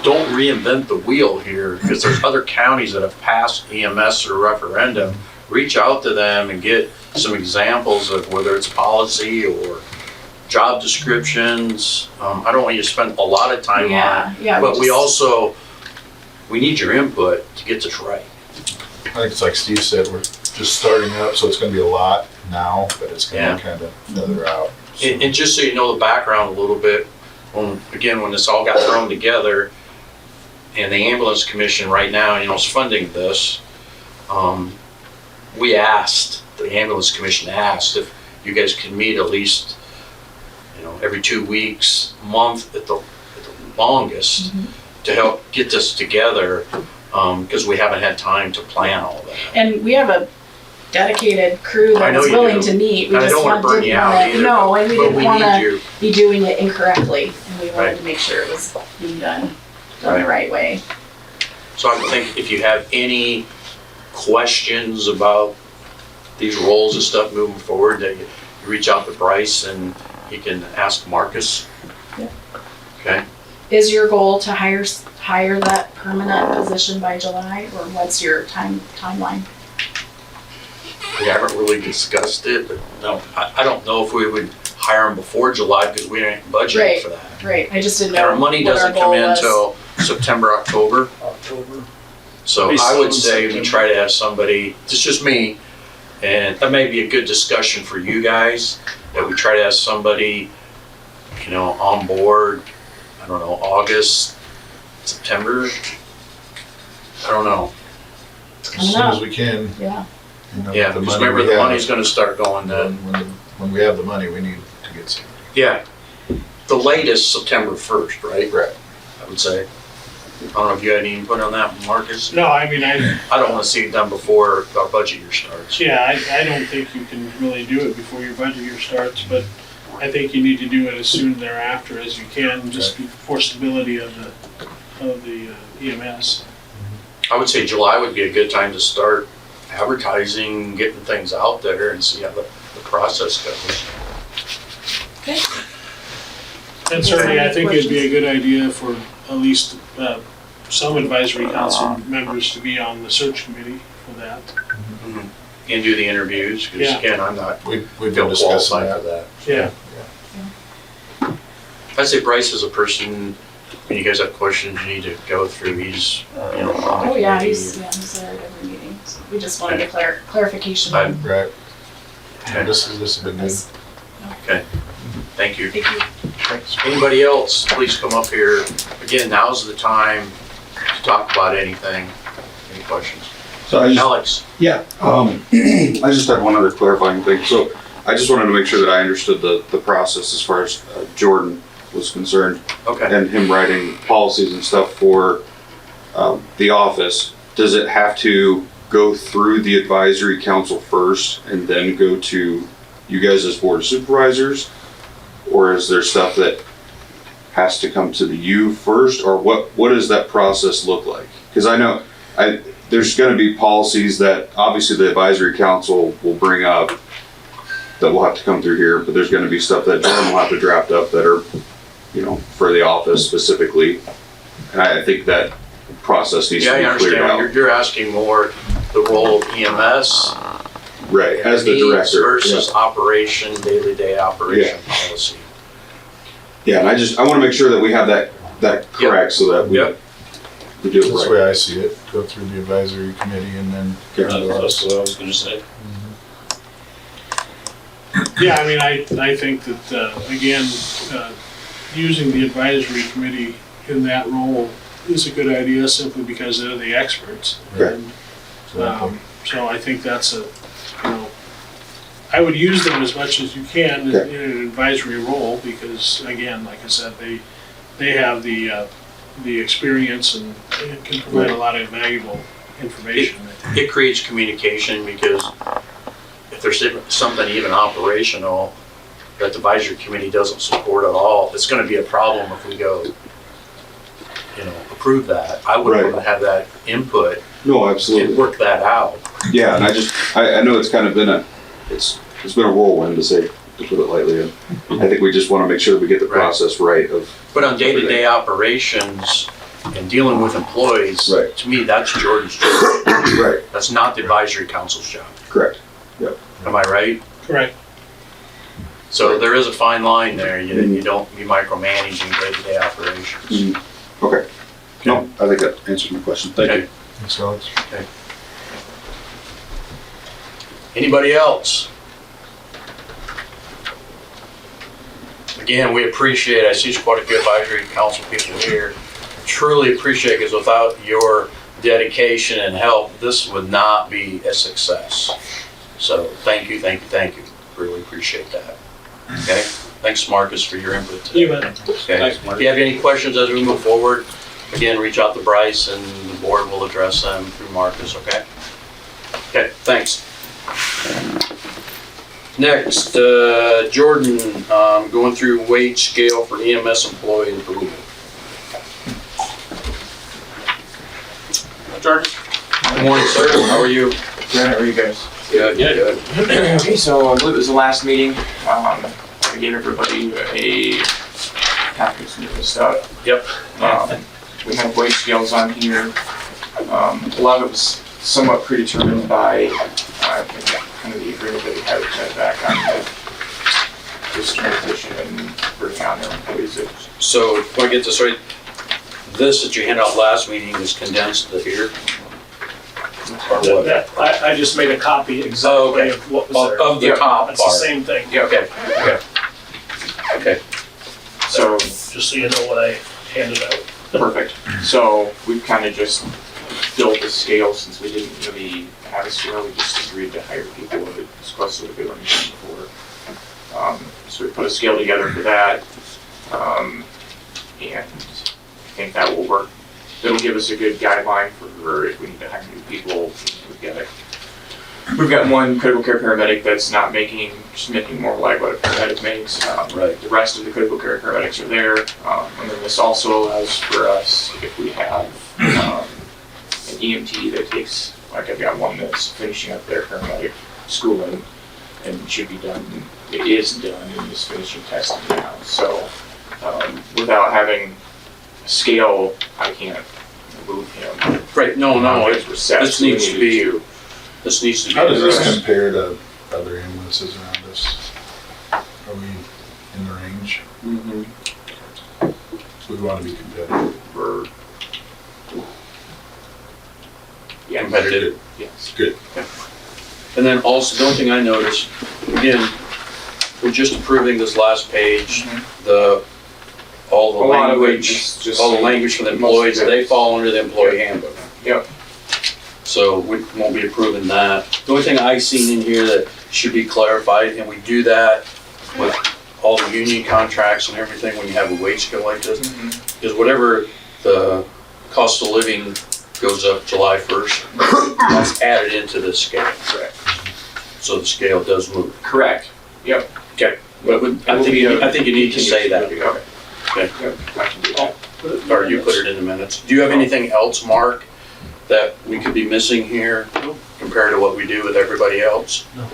don't reinvent the wheel here, because there's other counties that have passed EMS or referendum. Reach out to them and get some examples of whether it's policy or job descriptions. I don't want you to spend a lot of time on it, Yeah. but we need your input to get this right. I think it's like Steve said, we're just starting up, so it's gonna be a lot now, but it's gonna kind of feather out. So- And just so you know the background a little bit, when this all got thrown together, and the ambulance commission right now, is funding this, the ambulance commission asked if you guys could meet at least, every 2 weeks, month at the longest, to help get this together, because we haven't had time to plan all that. And we have a dedicated crew I know that's you willing do. to meet. We And I just don't wanna burn didn't you out wanna- either, No, and we but didn't we want need to you. be doing it incorrectly, and we wanted Right. to make sure it was being done the Right. right way. So I would think if you have any questions about these roles and stuff moving forward, that you reach out to Bryce, and he can ask Marcus. Yeah. Okay, Is your goal to hire that permanent position by July, or what's your timeline? we haven't really discussed it, but No. I don't know if we would hire him before July because we ain't budgeting Right. for that. Right, I just didn't And know our money what our doesn't come goal in was. until September, October. October. So Maybe I would some say we September. try to have somebody, it's just me, and that may be a good discussion for you guys, that we try to have somebody, you know, on board, I don't know, August, September? I don't know. As soon as we can. Yeah. You know, Yeah, the because money remember, we the have, money's gonna start going then. when we have the money, we need to get some. Yeah. The latest September 1st, right? Right. I would say. I don't know if you had any input on that, Marcus? No, I mean, I don't wanna see it done before our budget year starts. yeah, I don't think you can really do it before your budget year starts, but I think you need to do it as soon thereafter as you can, just for stability of the EMS. I would say July would be a good time to start advertising, getting things out there and see how the process goes. And certainly, I think it'd be a good idea for at least some advisory council members to be on the search committee for that. And do the interviews, because Yeah. again, I'm not We've been feel discussing qualified for that. that. Yeah. I'd say Bryce is a person, when you guys have questions, you need to go through, he's, you know, on the Oh, yeah, committee. he's there at every meeting. So we just wanted a clarification. I- on Right. Okay. This has been good. this. Thank you. Thank you. Anybody else, please come up here. Again, now's the time to talk about anything. Any questions? So I just, Alex? yeah, I just had one other clarifying thing. So I just wanted to make sure that I understood the process as far as Jordan was concerned Okay. and him writing policies and stuff for the office. Does it have to go through the advisory council first and then go to you guys as board of supervisors? Or is there stuff that has to come to you first, or what does that process look like? Because I know there's going to be policies that obviously the advisory council will bring up that will have to come through here, but there's going to be stuff that Jordan will have to draft up that are, you know, for the office specifically. And I think that process needs Yeah, I to be cleared understand. out. You're asking more the role of EMS. Right, and as the needs director. versus operation, day-to-day operation policy. Yeah, and I want to make sure that we have that correct so that we Yep. do it That's the right. way I see it. Go through the advisory committee and then. That's what I was gonna say. Yeah, I mean, I think that, again, using the advisory committee in that role is a good idea simply because they're the experts. Okay. And, Exactly. so I think that's I would use them as much as you can in Okay. an advisory role because, again, like I said, they have the experience and can provide a lot of valuable information. It creates communication because if there's something even operational that the advisory committee doesn't support at all, it's gonna be a problem if we go, you know, approve that. I would Right. want to have that input No, and absolutely. work that out. Yeah, and I know it's kind of been it's been a whirlwind to put it lightly. And I think we just want to make sure that we get the Right. process right of, But on day-to-day operations and dealing with employees, Right. to me, that's Jordan's job. right, That's not the advisory council's job. correct. Am I right? Correct. So there is a fine line there. You don't be micromanaging day-to-day operations. Okay. No, I think that answers my question. Thank Okay. you. Thanks, Alex. Anybody else? Again, we appreciate, I see quite a few advisory council people here. Truly appreciate it, because without your dedication and help, this would not be a success. So thank you, thank you, thank you. Really appreciate that. Okay? Thanks, Marcus, for your input today. You bet. Okay. Thanks, Mark. If you have any questions as we move forward, again, reach out to Bryce and the board will address them through Marcus, okay? Okay, thanks. Next, Jordan, going through wage scale for EMS employee approval. Jordan? Good morning, sir. How are you? Good, how are you guys? Good, good. Okay, so I believe it was the last meeting. I gave everybody a package of stuff. Yep. We have weight scales on here. A lot of it was somewhat predetermined by kind of the agreement that we had with back on this transition and bringing on their employees. So, if I get this right, this that you handed out last meeting is condensed to here? Or what? I just made a copy Oh, exactly okay. of what was there. Of the Yeah. top That's the part? same thing. Yeah. Okay, okay. Okay. So, Just so you know what I handed out. perfect. So we've kind of just built a scale since we didn't really have a scale. We just agreed to hire people as close to what we were making before. So we put a scale together for that. And I think that will work. It'll give us a good guideline for if we need to hire new people. We've got one critical care paramedic that's not making, just making more like what a paramedic makes. Right. The rest of the critical care paramedics are there. And then this also allows for us, if we have an EMT that takes, like I've got one that's finishing up their paramedic schooling and should be done, it is done and is finishing testing now. So without having a scale, I can't move him. Right, no, We're set, this so we needs to needed be, this needs to be. How does this addressed. compare to other ambulances around us? Are we in the range? We want to be competitive. We're, yeah, Competitive. yes. Good. And then also, the only thing I noticed, again, we're just approving this last page, all the A lot of it language, is just- all the language for the most of employees, it they is- fall under the employee handbook. Yep. So we won't be approving that. The only thing I seen in here that should be clarified, and we do that with all the union contracts and everything when you have a wage scale like this, is whatever the cost of living goes up July 1st, that's added into the scale. Correct. So the scale does move. Correct. Yep. Okay, but I think you need to say that. Okay. Okay. Yep, I can do that. Or you put it in the minutes. Do you have anything else, Mark, that we could be missing here compared to what we do with everybody else? No.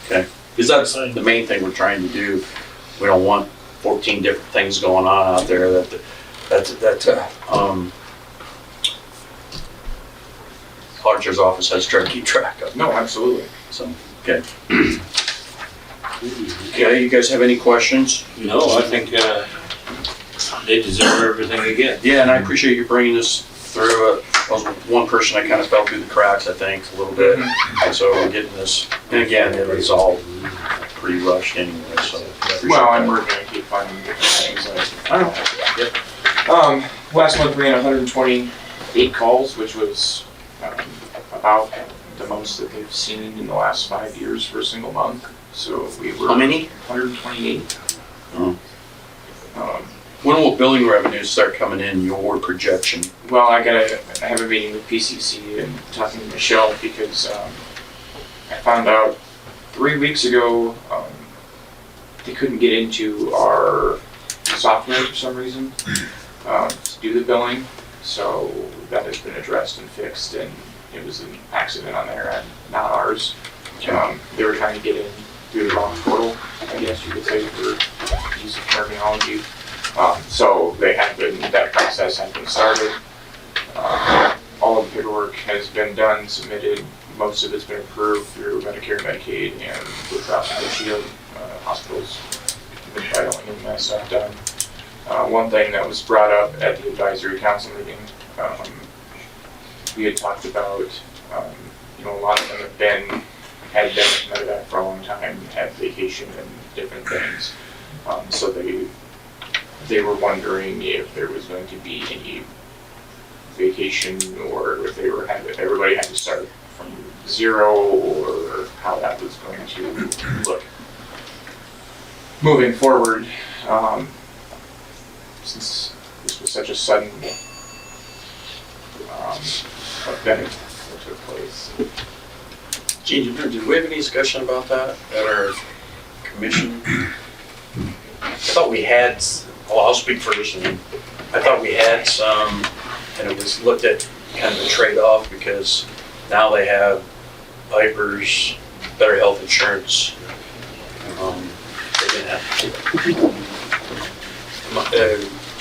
Okay, because that's the main thing we're trying to do. We don't want 14 different things going on out there that auditor's office has to try to keep track of. No, absolutely. So, okay. Okay, you guys have any questions? No, I think, they deserve everything they get. Yeah, and I appreciate you bringing this through. I was one person that kind of fell through the cracks, I think, a little bit. And so we're getting this, and again, it was all pretty rushed anyway, so. I appreciate Well, and that. we're gonna keep finding different things. I know. Yep. Last month we had 128 calls, which was about the most that they've seen in the last 5 years for a single month. So we were. How many? 128. Oh. When will billing revenues start coming in, your projection? Well, I have a meeting with PCC and talking to Michelle because I found out 3 weeks ago they couldn't get into our software for some reason to do the billing. So that has been addressed and fixed, and it was an accident on their end, not ours. They were trying to get in through the wrong portal, I guess you could say, for use of terminology. So they have been, that process has been started. All of the paperwork has been done, submitted. Most of it's been approved through Medicare, Medicaid, and Blue Cross Blue Shield. Hospitals have been filing and that stuff done. One thing that was brought up at the advisory council meeting, we had talked about, a lot of them had been with Medevac for a long time, had vacation and different things. So they were wondering if there was going to be any vacation, or if everybody had to start from zero, or how that was going to look. Moving forward, since this was such a sudden event that took place. Gene, did we have any discussion about that at our commission? I thought we had, well, I'll speak first. I thought we had some, and it was looked at kind of a trade-off because now they have Viper's better health insurance. They Do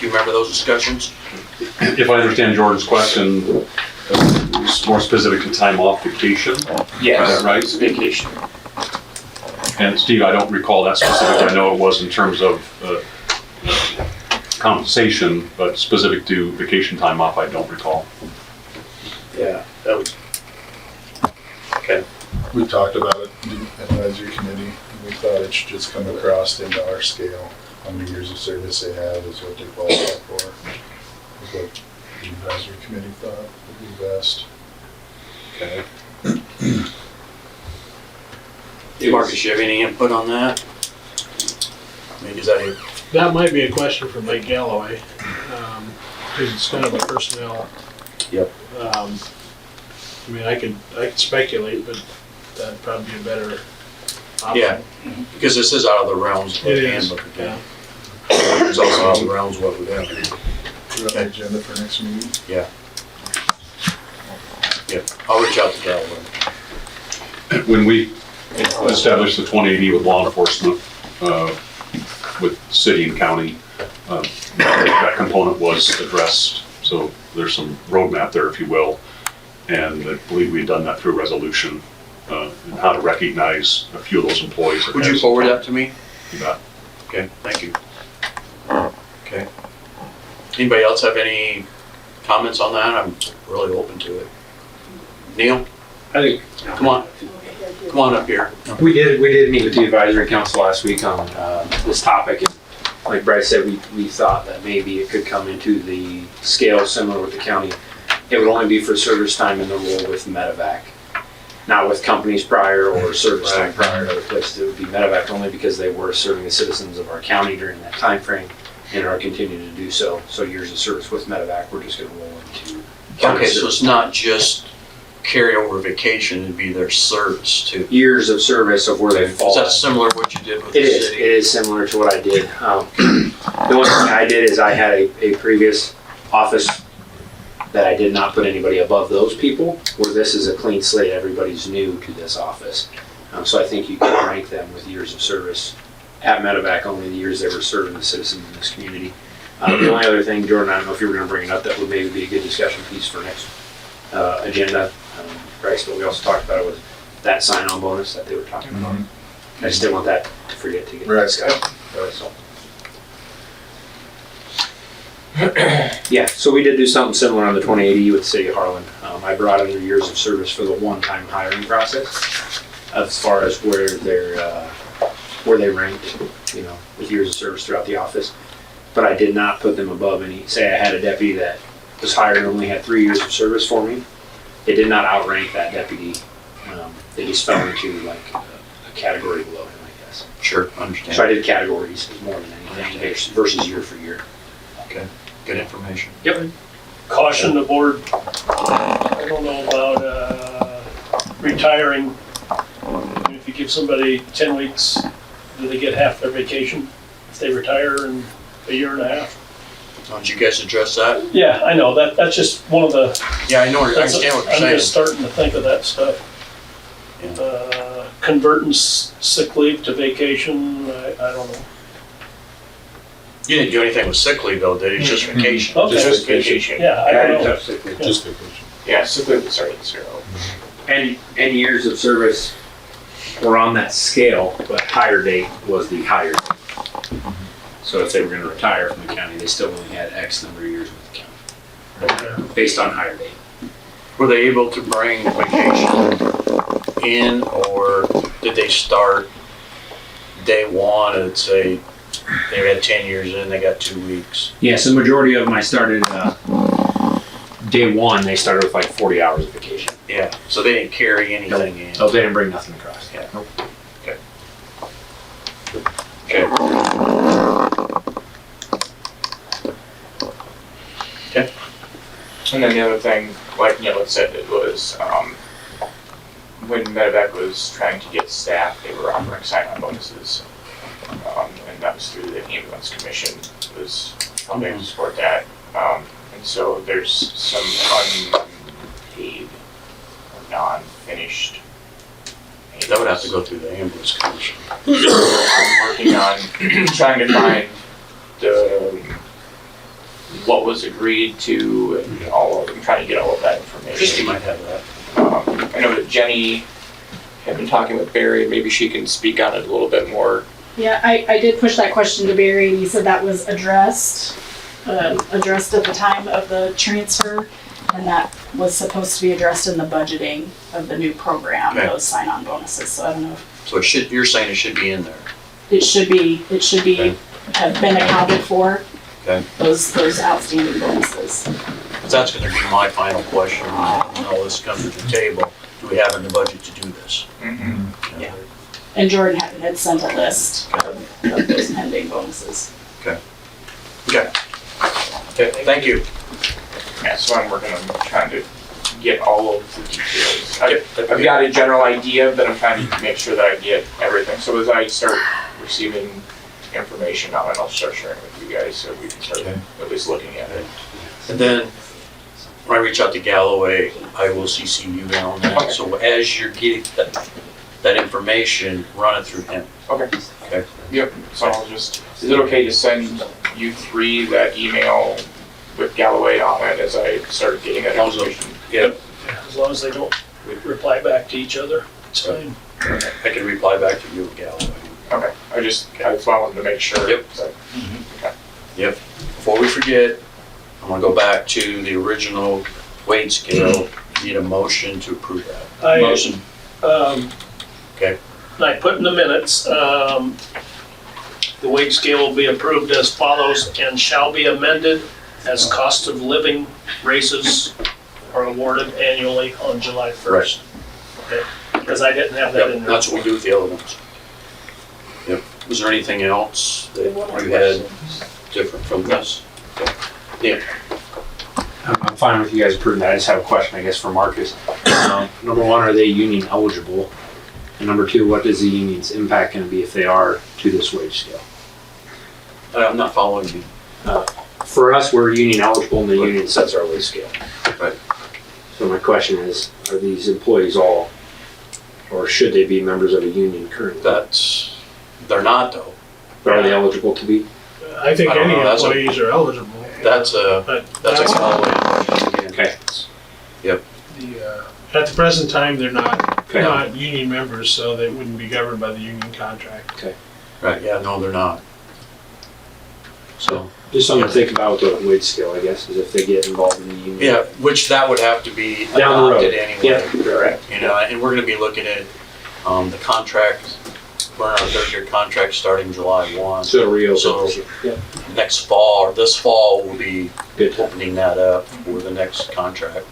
you remember those discussions? If I understand Jordan's question, it's more specific to time off vacation, Yes. is that right? Vacation. And Steve, I don't recall that specific, I know it was in terms of compensation, but specific to vacation time off, I don't recall. Yeah, that was. Okay. We talked about it in the advisory committee, and we thought it should just come across into our scale. How many years of service they have is what they qualify for, is what the advisory committee thought would be best. Okay. Marcus, you have any input on that? Maybe is that it? That might be a question for Mike Galloway, because it's kind of a personnel. Yep. I mean, I could speculate, but that'd probably be a better option. Yeah, because this is out of the realms of It the is, handbook. yeah. It's also out of the realms of what we have. Put it on the agenda for next meeting. Yeah. Yep, I'll reach out to Calvin. When we established the 2080 with law enforcement, with city and county, that component was addressed. So there's some roadmap there, if you will. And I believe we've done that through resolution, and how to recognize a few of those employees. Would you forward that to me? You bet. Okay, thank you. Okay. Anybody else have any comments on that? I'm really open to it. Neil, I think. come on up here. We did meet with the advisory council last week on this topic, and like Bryce said, we thought that maybe it could come into the scale similar with the county. It would only be for service time in the role with medevac, not with companies prior or service time prior to other places. It would be medevac only because they were serving the citizens of our county during that time frame and are continuing to do so. So years of service with medevac, we're just going to roll into. Okay, so it's not just carryover vacation, it'd be their service too. Years of service of where they fall. Is that similar to what you did with It the is. city? It is similar to what I did. The only thing I did is I had a previous office that I did not put anybody above those people, where this is a clean slate, everybody's new to this office. So I think you can rank them with years of service at medevac, only the years they were serving the citizens in this community. The only other thing, Jordan, I don't know if you were gonna bring it up, that would maybe be a good discussion piece for next agenda, Bryce, but we also talked about it with that sign-on bonus that they were talking about. I just didn't want that to forget to get discussed. So. Yeah, so we did do something similar on the 2080 with the city of Harlan. I brought in their years of service for the one-time hiring process, as far as where they ranked, with years of service throughout the office. But I did not put them above any. Say I had a deputy that was hired and only had 3 years of service for me. It did not outrank that deputy. They just fell into like a category below him, I guess. Sure, understand. So I did categories more than anything versus year for year. Okay, good information. Yep. Caution the board, I don't know about retiring. If you give somebody 10 weeks, do they get half their vacation if they retire in a year and a half? Don't you guys address that? Yeah, I know, that's just one of the. Yeah, I know, I understand what you're saying. I'm just starting to think of that stuff. Converting sick leave to vacation, I don't know. You didn't do anything with sick leave though, did you? Just vacation? Okay. Just vacation. Yeah, I don't know. Just vacation. Yeah, sick leave would start at 0. And years of service were on that scale, but hire date was the higher date. So if they were gonna retire from the county, they still only had X number of years with the county, based on hire date. Were they able to bring vacation in, or did they start day one and say they had 10 years in, they got 2 weeks? Yes, the majority of them I started, day one, they started with like 40 hours of vacation. Yeah, so they didn't carry anything in. No, they didn't bring nothing across. Yeah. Nope. Okay. Okay. Okay. And then the other thing, like Neil had said, it was when Medevac was trying to get staff, they were offering sign-on bonuses. And that was through the ambulance commission, was helping to support that. And so there's some unpaid or non-finished. That would have to go through the ambulance commission. I'm working on trying to find what was agreed to and I'm trying to get all of that information. Christie might have that. I know that Jenny had been talking with Barry, maybe she can speak on it a little bit more. Yeah, I did push that question to Barry, and he said that was addressed at the time of the transfer, and that was supposed to be addressed in the budgeting of the new program, Okay. those sign-on bonuses, so I don't know if So you're saying it should be in there? it should be, Okay. have been accounted for, Okay. those outstanding bonuses. Because that's gonna be my final question, when all this comes to the table. Do we have in the budget to do this? Mm-hmm. Yeah. And Jordan had sent a list of those pending bonuses. Okay, thank you. Yeah, so I'm working on trying to get all of the details. Yep. I've got a general idea, but I'm trying to make sure that I get everything. So as I start receiving information on it, I'll start sharing it with you guys so we can start at least looking at it. And then, when I reach out to Galloway, I will CC you in on that. Okay. So as you're getting that information, run it through him. Okay. Okay. Yep, so I'll just, is it okay to send you three that email with Galloway on it as I start getting that information? Yep. As long as they don't reply back to each other, it's fine. I can reply back to you, Galloway. Okay, that's why I wanted to make sure. Yep. So, okay. Yep. Before we forget, I'm gonna go back to the original wage scale. Need a motion to approve that. Motion. Okay. I put in the minutes, the wage scale will be approved as follows and shall be amended as cost of living raises are awarded annually on July 1st. Okay, because I didn't have that in Yep, there. that's what we do with the other ones. Yep. Was there anything else that you had different from this? Yeah. I'm fine with you guys approving that. I just have a question, I guess, for Marcus. Number one, are they union eligible? And number two, what is the union's impact going to be if they are to this wage scale? I'm not following you. For us, we're union eligible and the union sets our wage scale. Right. So my question is, are these employees all, or should they be members of a union currently? They're not though. Are they eligible to be? I think I don't any know, that's a- employees are eligible. That's a Galloway question again. Okay. At the present time, they're not Okay. union members, so they wouldn't be governed by the union contract. Right, yeah, no, they're not. So, Just something to think about with the wage scale, I guess, is if they get involved in the union. yeah, which that would have to be Down the road. adopted anyway. Yeah, correct. You know, and we're gonna be looking at, the contract, we're on our third-year contract starting July 1. So reopen. So- this year. Yeah. Next fall, or this fall, we'll be Good. opening that up for the next contract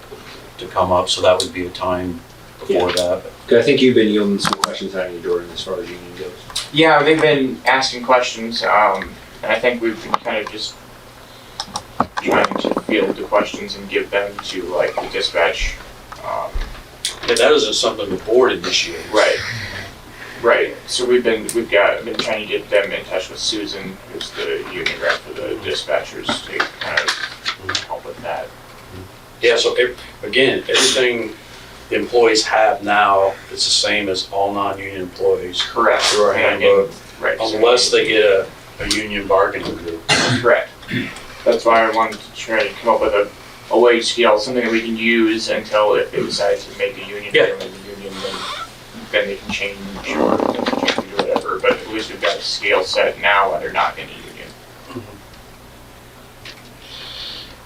to come up, so that would be a time before that. 'Cause I think you've been yielding some questions out of you, Jordan, as far as union goes. Yeah, they've been asking questions, and I think we've been kind of just trying to field the questions and give them to like the dispatch. Yeah, that isn't something the board initiated. Right. So I've been trying to get them in touch with Susan, who's the union rep for the dispatchers, to kind of help with that. Yeah, so again, everything the employees have now, it's the same as all non-union employees. Correct. Through our And- handbook, Right. so- unless they get a union bargaining group. Correct. That's why I wanted to try to come up with a wage scale, something that we can use until if they decide to make a union, Yeah. they make a union, then they can change or whatever. But at least we've got a scale set now and they're not in a union.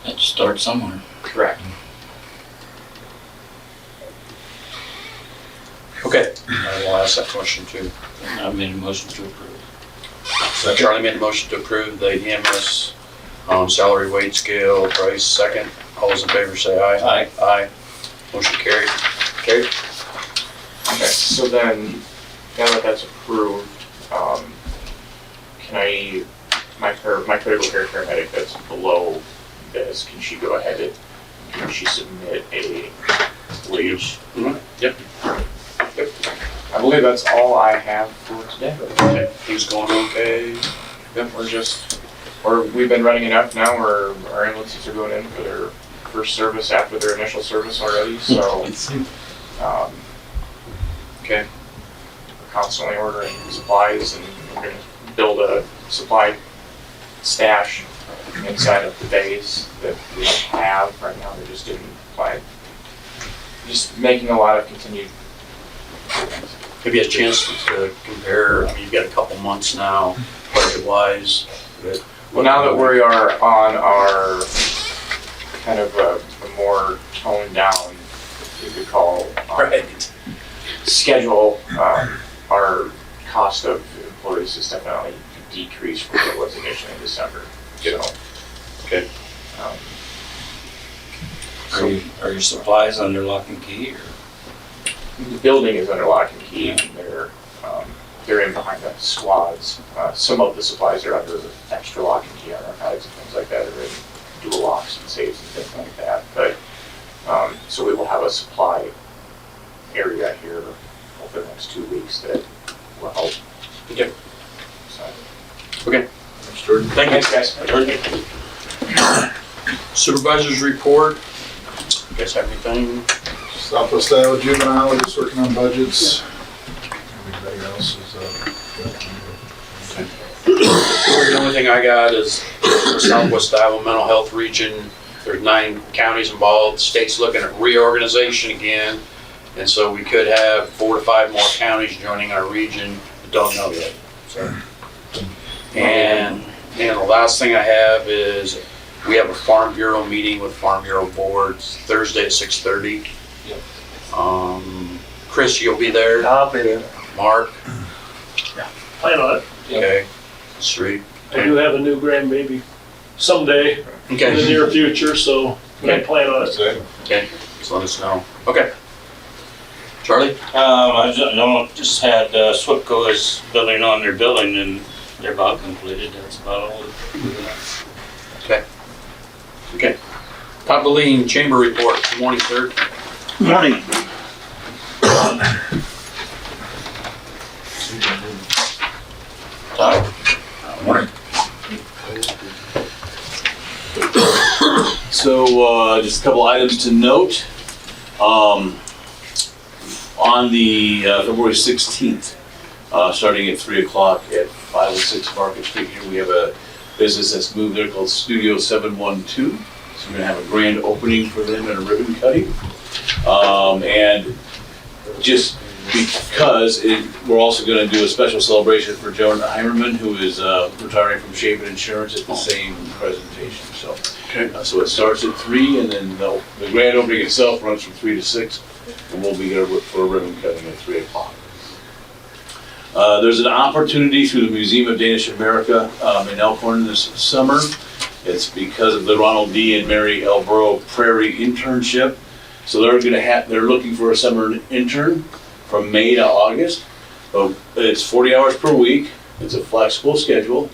Let's start somewhere. Correct. Okay, I will ask that question too. I made a motion to approve. So Charlie made a motion to approve the EMS salary wage scale price. Second, all those in favor say aye. Aye. Aye. Motion carried. Carried. Okay, so then, now that that's approved, can I, my critical care paramedic that's below this, can she go ahead and, can she submit a wage? Yep. I believe that's all I have for today. Okay. Things going okay? Yep, we've been running enough now where our ambulances are going in for their first service after their initial service already, so, Okay. constantly ordering supplies, and we're gonna build a supply stash inside of the bays that we have right now. They're just didn't apply. Just making a lot of continued. Have you had a chance to compare? I mean, you've got a couple months now, budget-wise. Well, now that we are on our kind of a more toned down, you could call, schedule, our cost of employees has definitely decreased from what it was initially in December. So, Okay. Are your supplies under lock and key or? The building is under lock and key, and they're in behind the squads. Some of the supplies are under extra lock and key on archives and things like that, or in dual locks and safes and things like that. But, so we will have a supply area here over the next 2 weeks that will help. Okay. So, Okay. thank you, guys. Supervisors report. You guys have anything? Southwest Iowa Juvenile, we're just working on budgets. Everybody else is, The only thing I got is for Southwest Iowa Mental Health Region. There's 9 counties involved. The state's looking at reorganization again. And so we could have 4 to 5 more counties joining our region. Don't know yet. So. And the last thing I have is we have a Farm Bureau meeting with Farm Bureau boards Thursday at 6:30. Yep. Chris, you'll be there? I'll be there. Mark? Plan on it. Okay. Sweet. I do have a new grandbaby someday in the Okay. near future, so I plan on it. Okay. Just let us know. Okay. Charlie? Just had SWPCO is building on their building and they're about completed. That's about all. Okay. Todd Lean, Chamber report. Good morning, sir. Morning. Todd? Morning. So, just a couple items to note. On the February 16th, starting at 3 o'clock at 506 Market Street here, we have a business that's moved there called Studio 712. So we're gonna have a grand opening for them and a ribbon cutting. And just because we're also gonna do a special celebration for Joan Heimerman, who is retiring from Shaven Insurance at the same presentation, so. So it starts at 3, and then the grand opening itself runs from 3 to 6, and we'll be there for a ribbon cutting at 3 o'clock. There's an opportunity through the Museum of Danish America in Elkhorn this summer. It's because of the Ronald D. and Mary Elborough Prairie internship. So they're looking for a summer intern from May to August. It's 40 hours per week. It's a flexible schedule.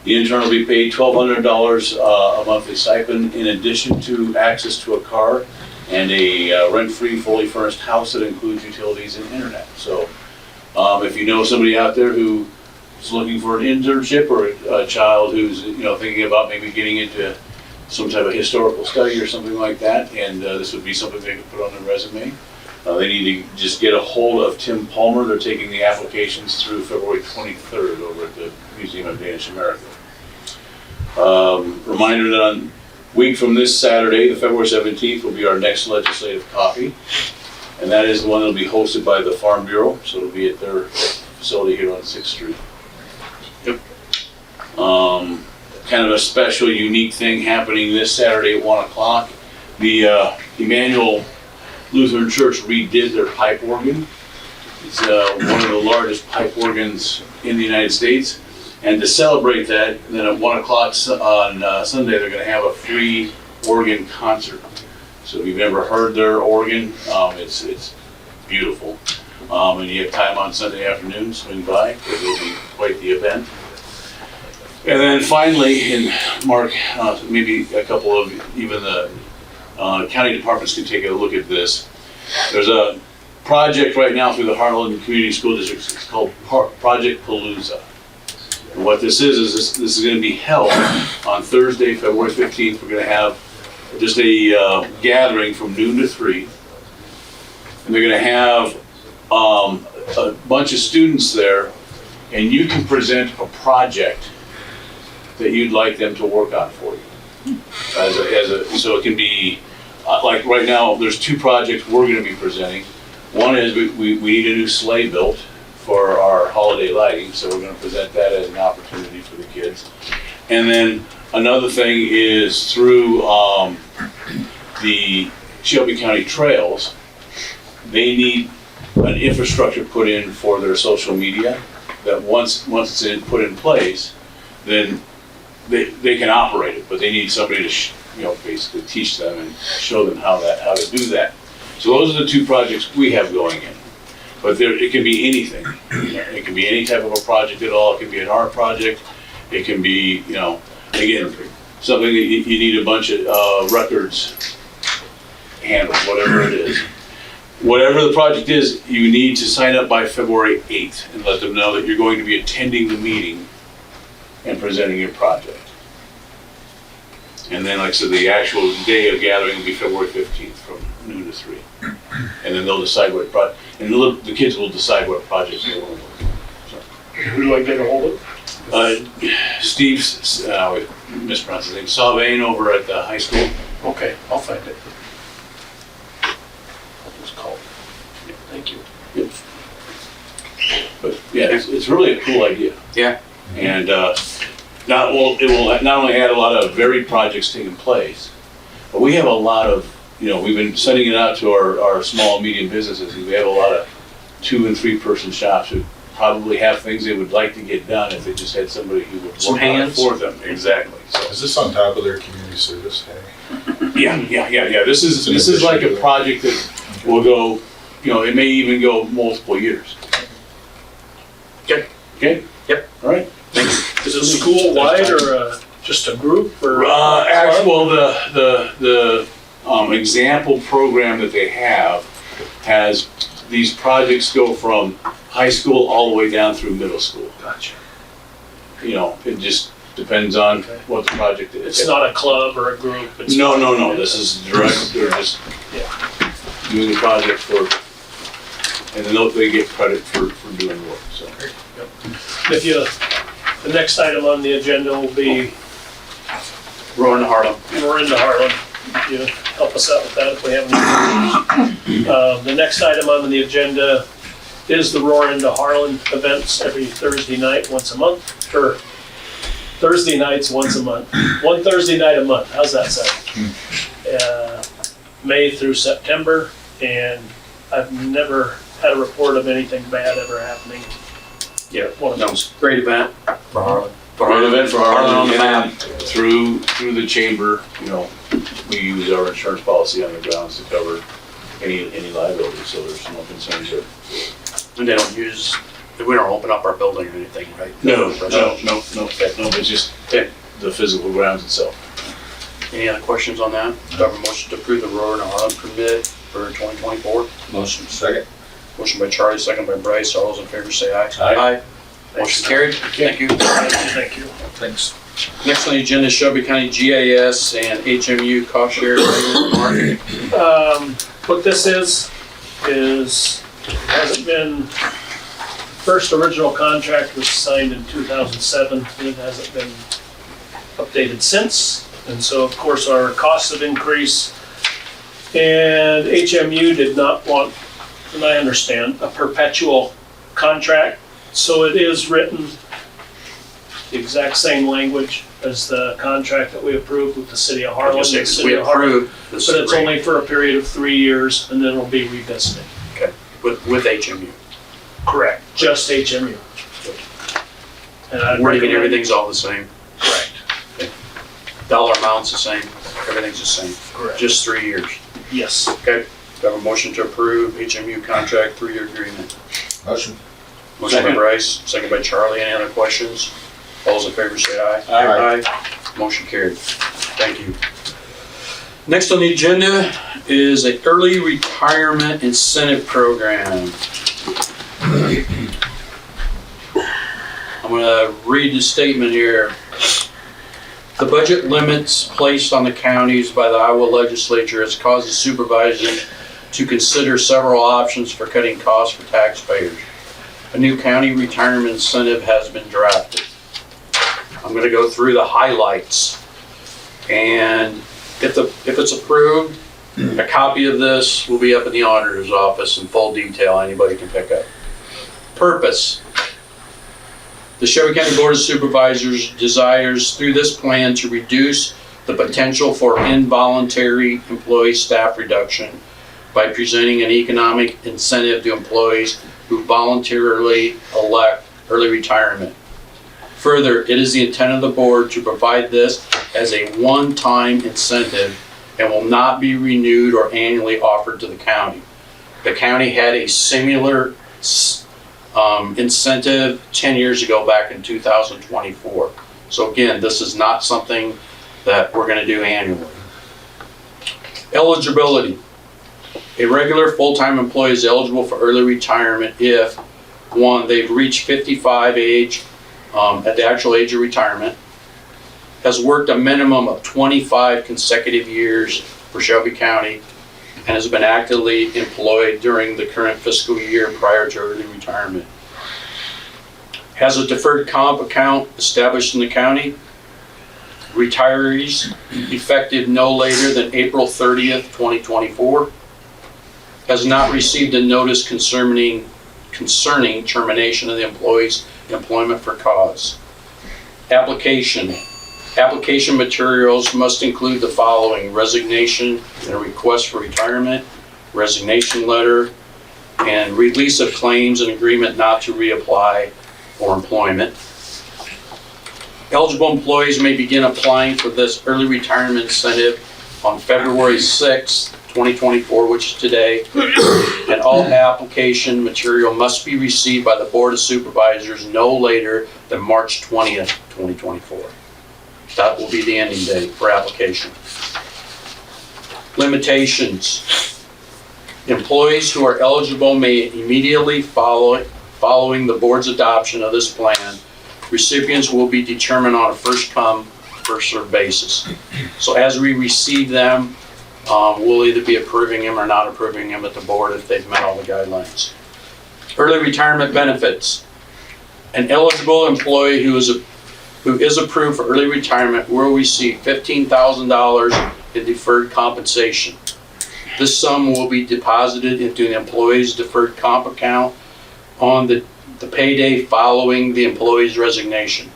The intern will be paid $1,200 a monthly stipend, in addition to access to a car and a rent-free, fully furnished house that includes utilities and internet. So if you know somebody out there who is looking for an internship, or a child who's thinking about maybe getting into some type of historical study or something like that, and this would be something they could put on their resume, they need to just get a hold of Tim Palmer. They're taking the applications through February 23rd over at the Museum of Danish America. Reminder that on week from this Saturday, the February 17th, will be our next legislative coffee. And that is the one that'll be hosted by the Farm Bureau, so it'll be at their facility here on 6th Street. Yep. Kind of a special, unique thing happening this Saturday at 1 o'clock. The Emmanuel Lutheran Church redid their pipe organ. It's one of the largest pipe organs in the United States. And to celebrate that, then at 1 o'clock on Sunday, they're going to have a free organ concert. So if you've ever heard their organ, it's beautiful. And you have time on Sunday afternoon, swing by, because it'll be quite the event. And then finally, and Mark, maybe a couple of even the county departments can take a look at this. There's a project right now through the Harlan Community School District. It's called Project Palooza. And what this is this is going to be held on Thursday, February 15th. We're going to have just a gathering from noon to 3. And they're going to have a bunch of students there, and you can present a project that you'd like them to work on for you. So it can be, like right now, there's 2 projects we're gonna be presenting. One is we need a new sleigh built for our holiday lighting, so we're gonna present that as an opportunity for the kids. And then another thing is through the Shelby County Trails, they need an infrastructure put in for their social media, that once it's put in place, then they can operate it, but they need somebody to basically teach them and show them how to do that. So those are the 2 projects we have going in. But it can be anything. It can be any type of a project at all. It can be an art project. It can be, again, something that you need a bunch of records handled, whatever it is. Whatever the project is, you need to sign up by February 8th and let them know that you're going to be attending the meeting and presenting your project. And then, like I said, the actual day of gathering will be February 15th from noon to 3. And then they'll decide what project, and the kids will decide what project they want to work on. Who do I get a hold of? Steve's, mispronounced his name, Salvain over at the high school. Okay, I'll find it. I'll just call. Yeah, thank you. Yep. But yeah, it's really a cool idea. Yeah. And it will not only add a lot of varied projects taking place, but we have a lot of, we've been sending it out to our small and medium businesses. We have a lot of 2 and 3 person shops who probably have things they would like to get done if they just had somebody who would work on it for them. Exactly. So, Is this on top of their community service day? yeah. This is like a project that will go, it may even go multiple years. Okay. Okay? Yep. All right. Is it school-wide or just a group or? The example program that they have has these projects go from high school all the way down through middle school. Gotcha. It just depends on what the project is. It's not a club or a group? It's No. This is direct, they're just doing the project and then they get credit for doing the work, so. The next item on the agenda will be Roar into Harlan. Roar into Harlan. You help us out with that if we have any. The next item on the agenda is the Roar into Harlan events every Thursday night, once a month, or Thursday nights once a month. One Thursday night a month. How's that sound? May through September, and I've never had a report of anything bad ever happening. Yeah, one of those. Great event for Harlan. Great event for Harlan on the map. Through the chamber, we use our insurance policy on the grounds to cover any liability, so there's no concerns there. And we don't open up our building or anything, right? No, it's just the physical grounds itself. Any other questions on that? Do I have a motion to approve the Roar into Harlan permit for 2024? Motion. Second. Motion by Charlie, second by Bryce. All those in favor say aye. Aye. Motion carried. Thank you. Thank you. Thanks. Next on the agenda is Shelby County GIS and HMU cost share agreement. What this hasn't been, first original contract was signed in 2007, and it hasn't been updated since. And so, of course, our costs have increased. And HMU did not want, and I understand, a perpetual contract. So it is written the exact same language as the contract that we approved with the city of Harlan. We approved this. But it's only for a period of 3 years, and then it'll be revisited. Okay, with HMU. Correct, just HMU. And I'd Wording and recommend- everything's all the same. Correct. Dollar amount's the same. Everything's the same. Correct. Just 3 years. Yes. Okay. Do I have a motion to approve HMU contract 3-year agreement? Motion. Motion by Bryce, second by Charlie. Any other questions? All those in favor say aye. Aye. Motion carried. Thank you. Next on the agenda is an early retirement incentive program. I'm gonna read the statement here. The budget limits placed on the counties by the Iowa legislature has caused the supervisors to consider several options for cutting costs for taxpayers. a new county retirement incentive has been drafted. I'm gonna go through the highlights. And if it's approved, a copy of this will be up in the auditor's office in full detail, anybody can pick up. Purpose. The Shelby County Board of Supervisors desires through this plan to reduce the potential for involuntary employee staff reduction by presenting an economic incentive to employees who voluntarily elect early retirement. Further, it is the intent of the board to provide this as a one-time incentive and will not be renewed or annually offered to the county. The county had a similar incentive 10 years ago, back in 2024. So again, this is not something that we're gonna do annually. Eligibility. A regular full-time employee is eligible for early retirement if, one, they've reached 55 age, at the actual age of retirement, has worked a minimum of 25 consecutive years for Shelby County, and has been actively employed during the current fiscal year prior to early retirement. Has a deferred comp account established in the county. Retirees effective no later than April 30th, 2024. Has not received a notice concerning termination of the employee's employment for cause. Application. Application materials must include the following: resignation and a request for retirement, resignation letter, and release of claims and agreement not to reapply for employment. Eligible employees may begin applying for this early retirement incentive on February 6th, 2024, which is today, and all application material must be received by the Board of Supervisors no later than March 20th, 2024. That will be the ending date for application. Limitations. Employees who are eligible may immediately following the board's adoption of this plan. Recipients will be determined on a first come, first served basis. So as we receive them, we'll either be approving them or not approving them at the board if they've met all the guidelines. Early retirement benefits. An eligible employee who is approved for early retirement will receive $15,000 in deferred compensation. This sum will be deposited into the employee's deferred comp account on the payday following the employee's resignation.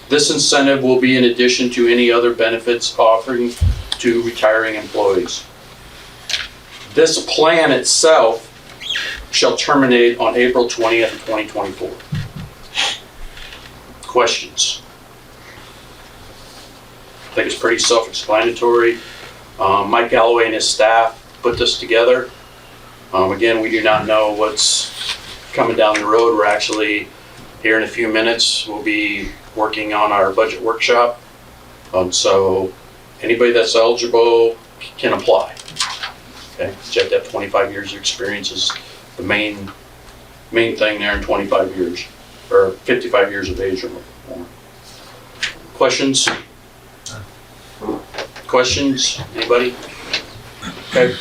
This incentive will be in addition to any other benefits offering to retiring employees. This plan itself shall terminate on April 20th, 2024. Questions? I think it's pretty self-explanatory. Mike Galloway and his staff put this together. Again, we do not know what's coming down the road. We're actually, here in a few minutes, we'll be working on our budget workshop. So anybody that's eligible can apply. Okay, you have to have 25 years of experience is the main thing there in 25 years, or 55 years of age or more. Questions? Questions? Anybody? Okay.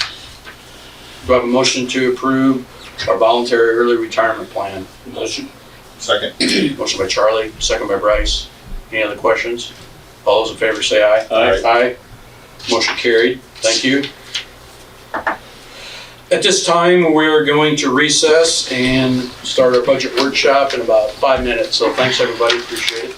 Do I have a motion to approve our voluntary early retirement plan? Motion. Second. Motion by Charlie, second by Bryce. Any other questions? All those in favor say aye. Aye. Aye. Motion carried. Thank you. At this time, we're going to recess and start our budget workshop in about 5 minutes. So thanks, everybody. Appreciate it.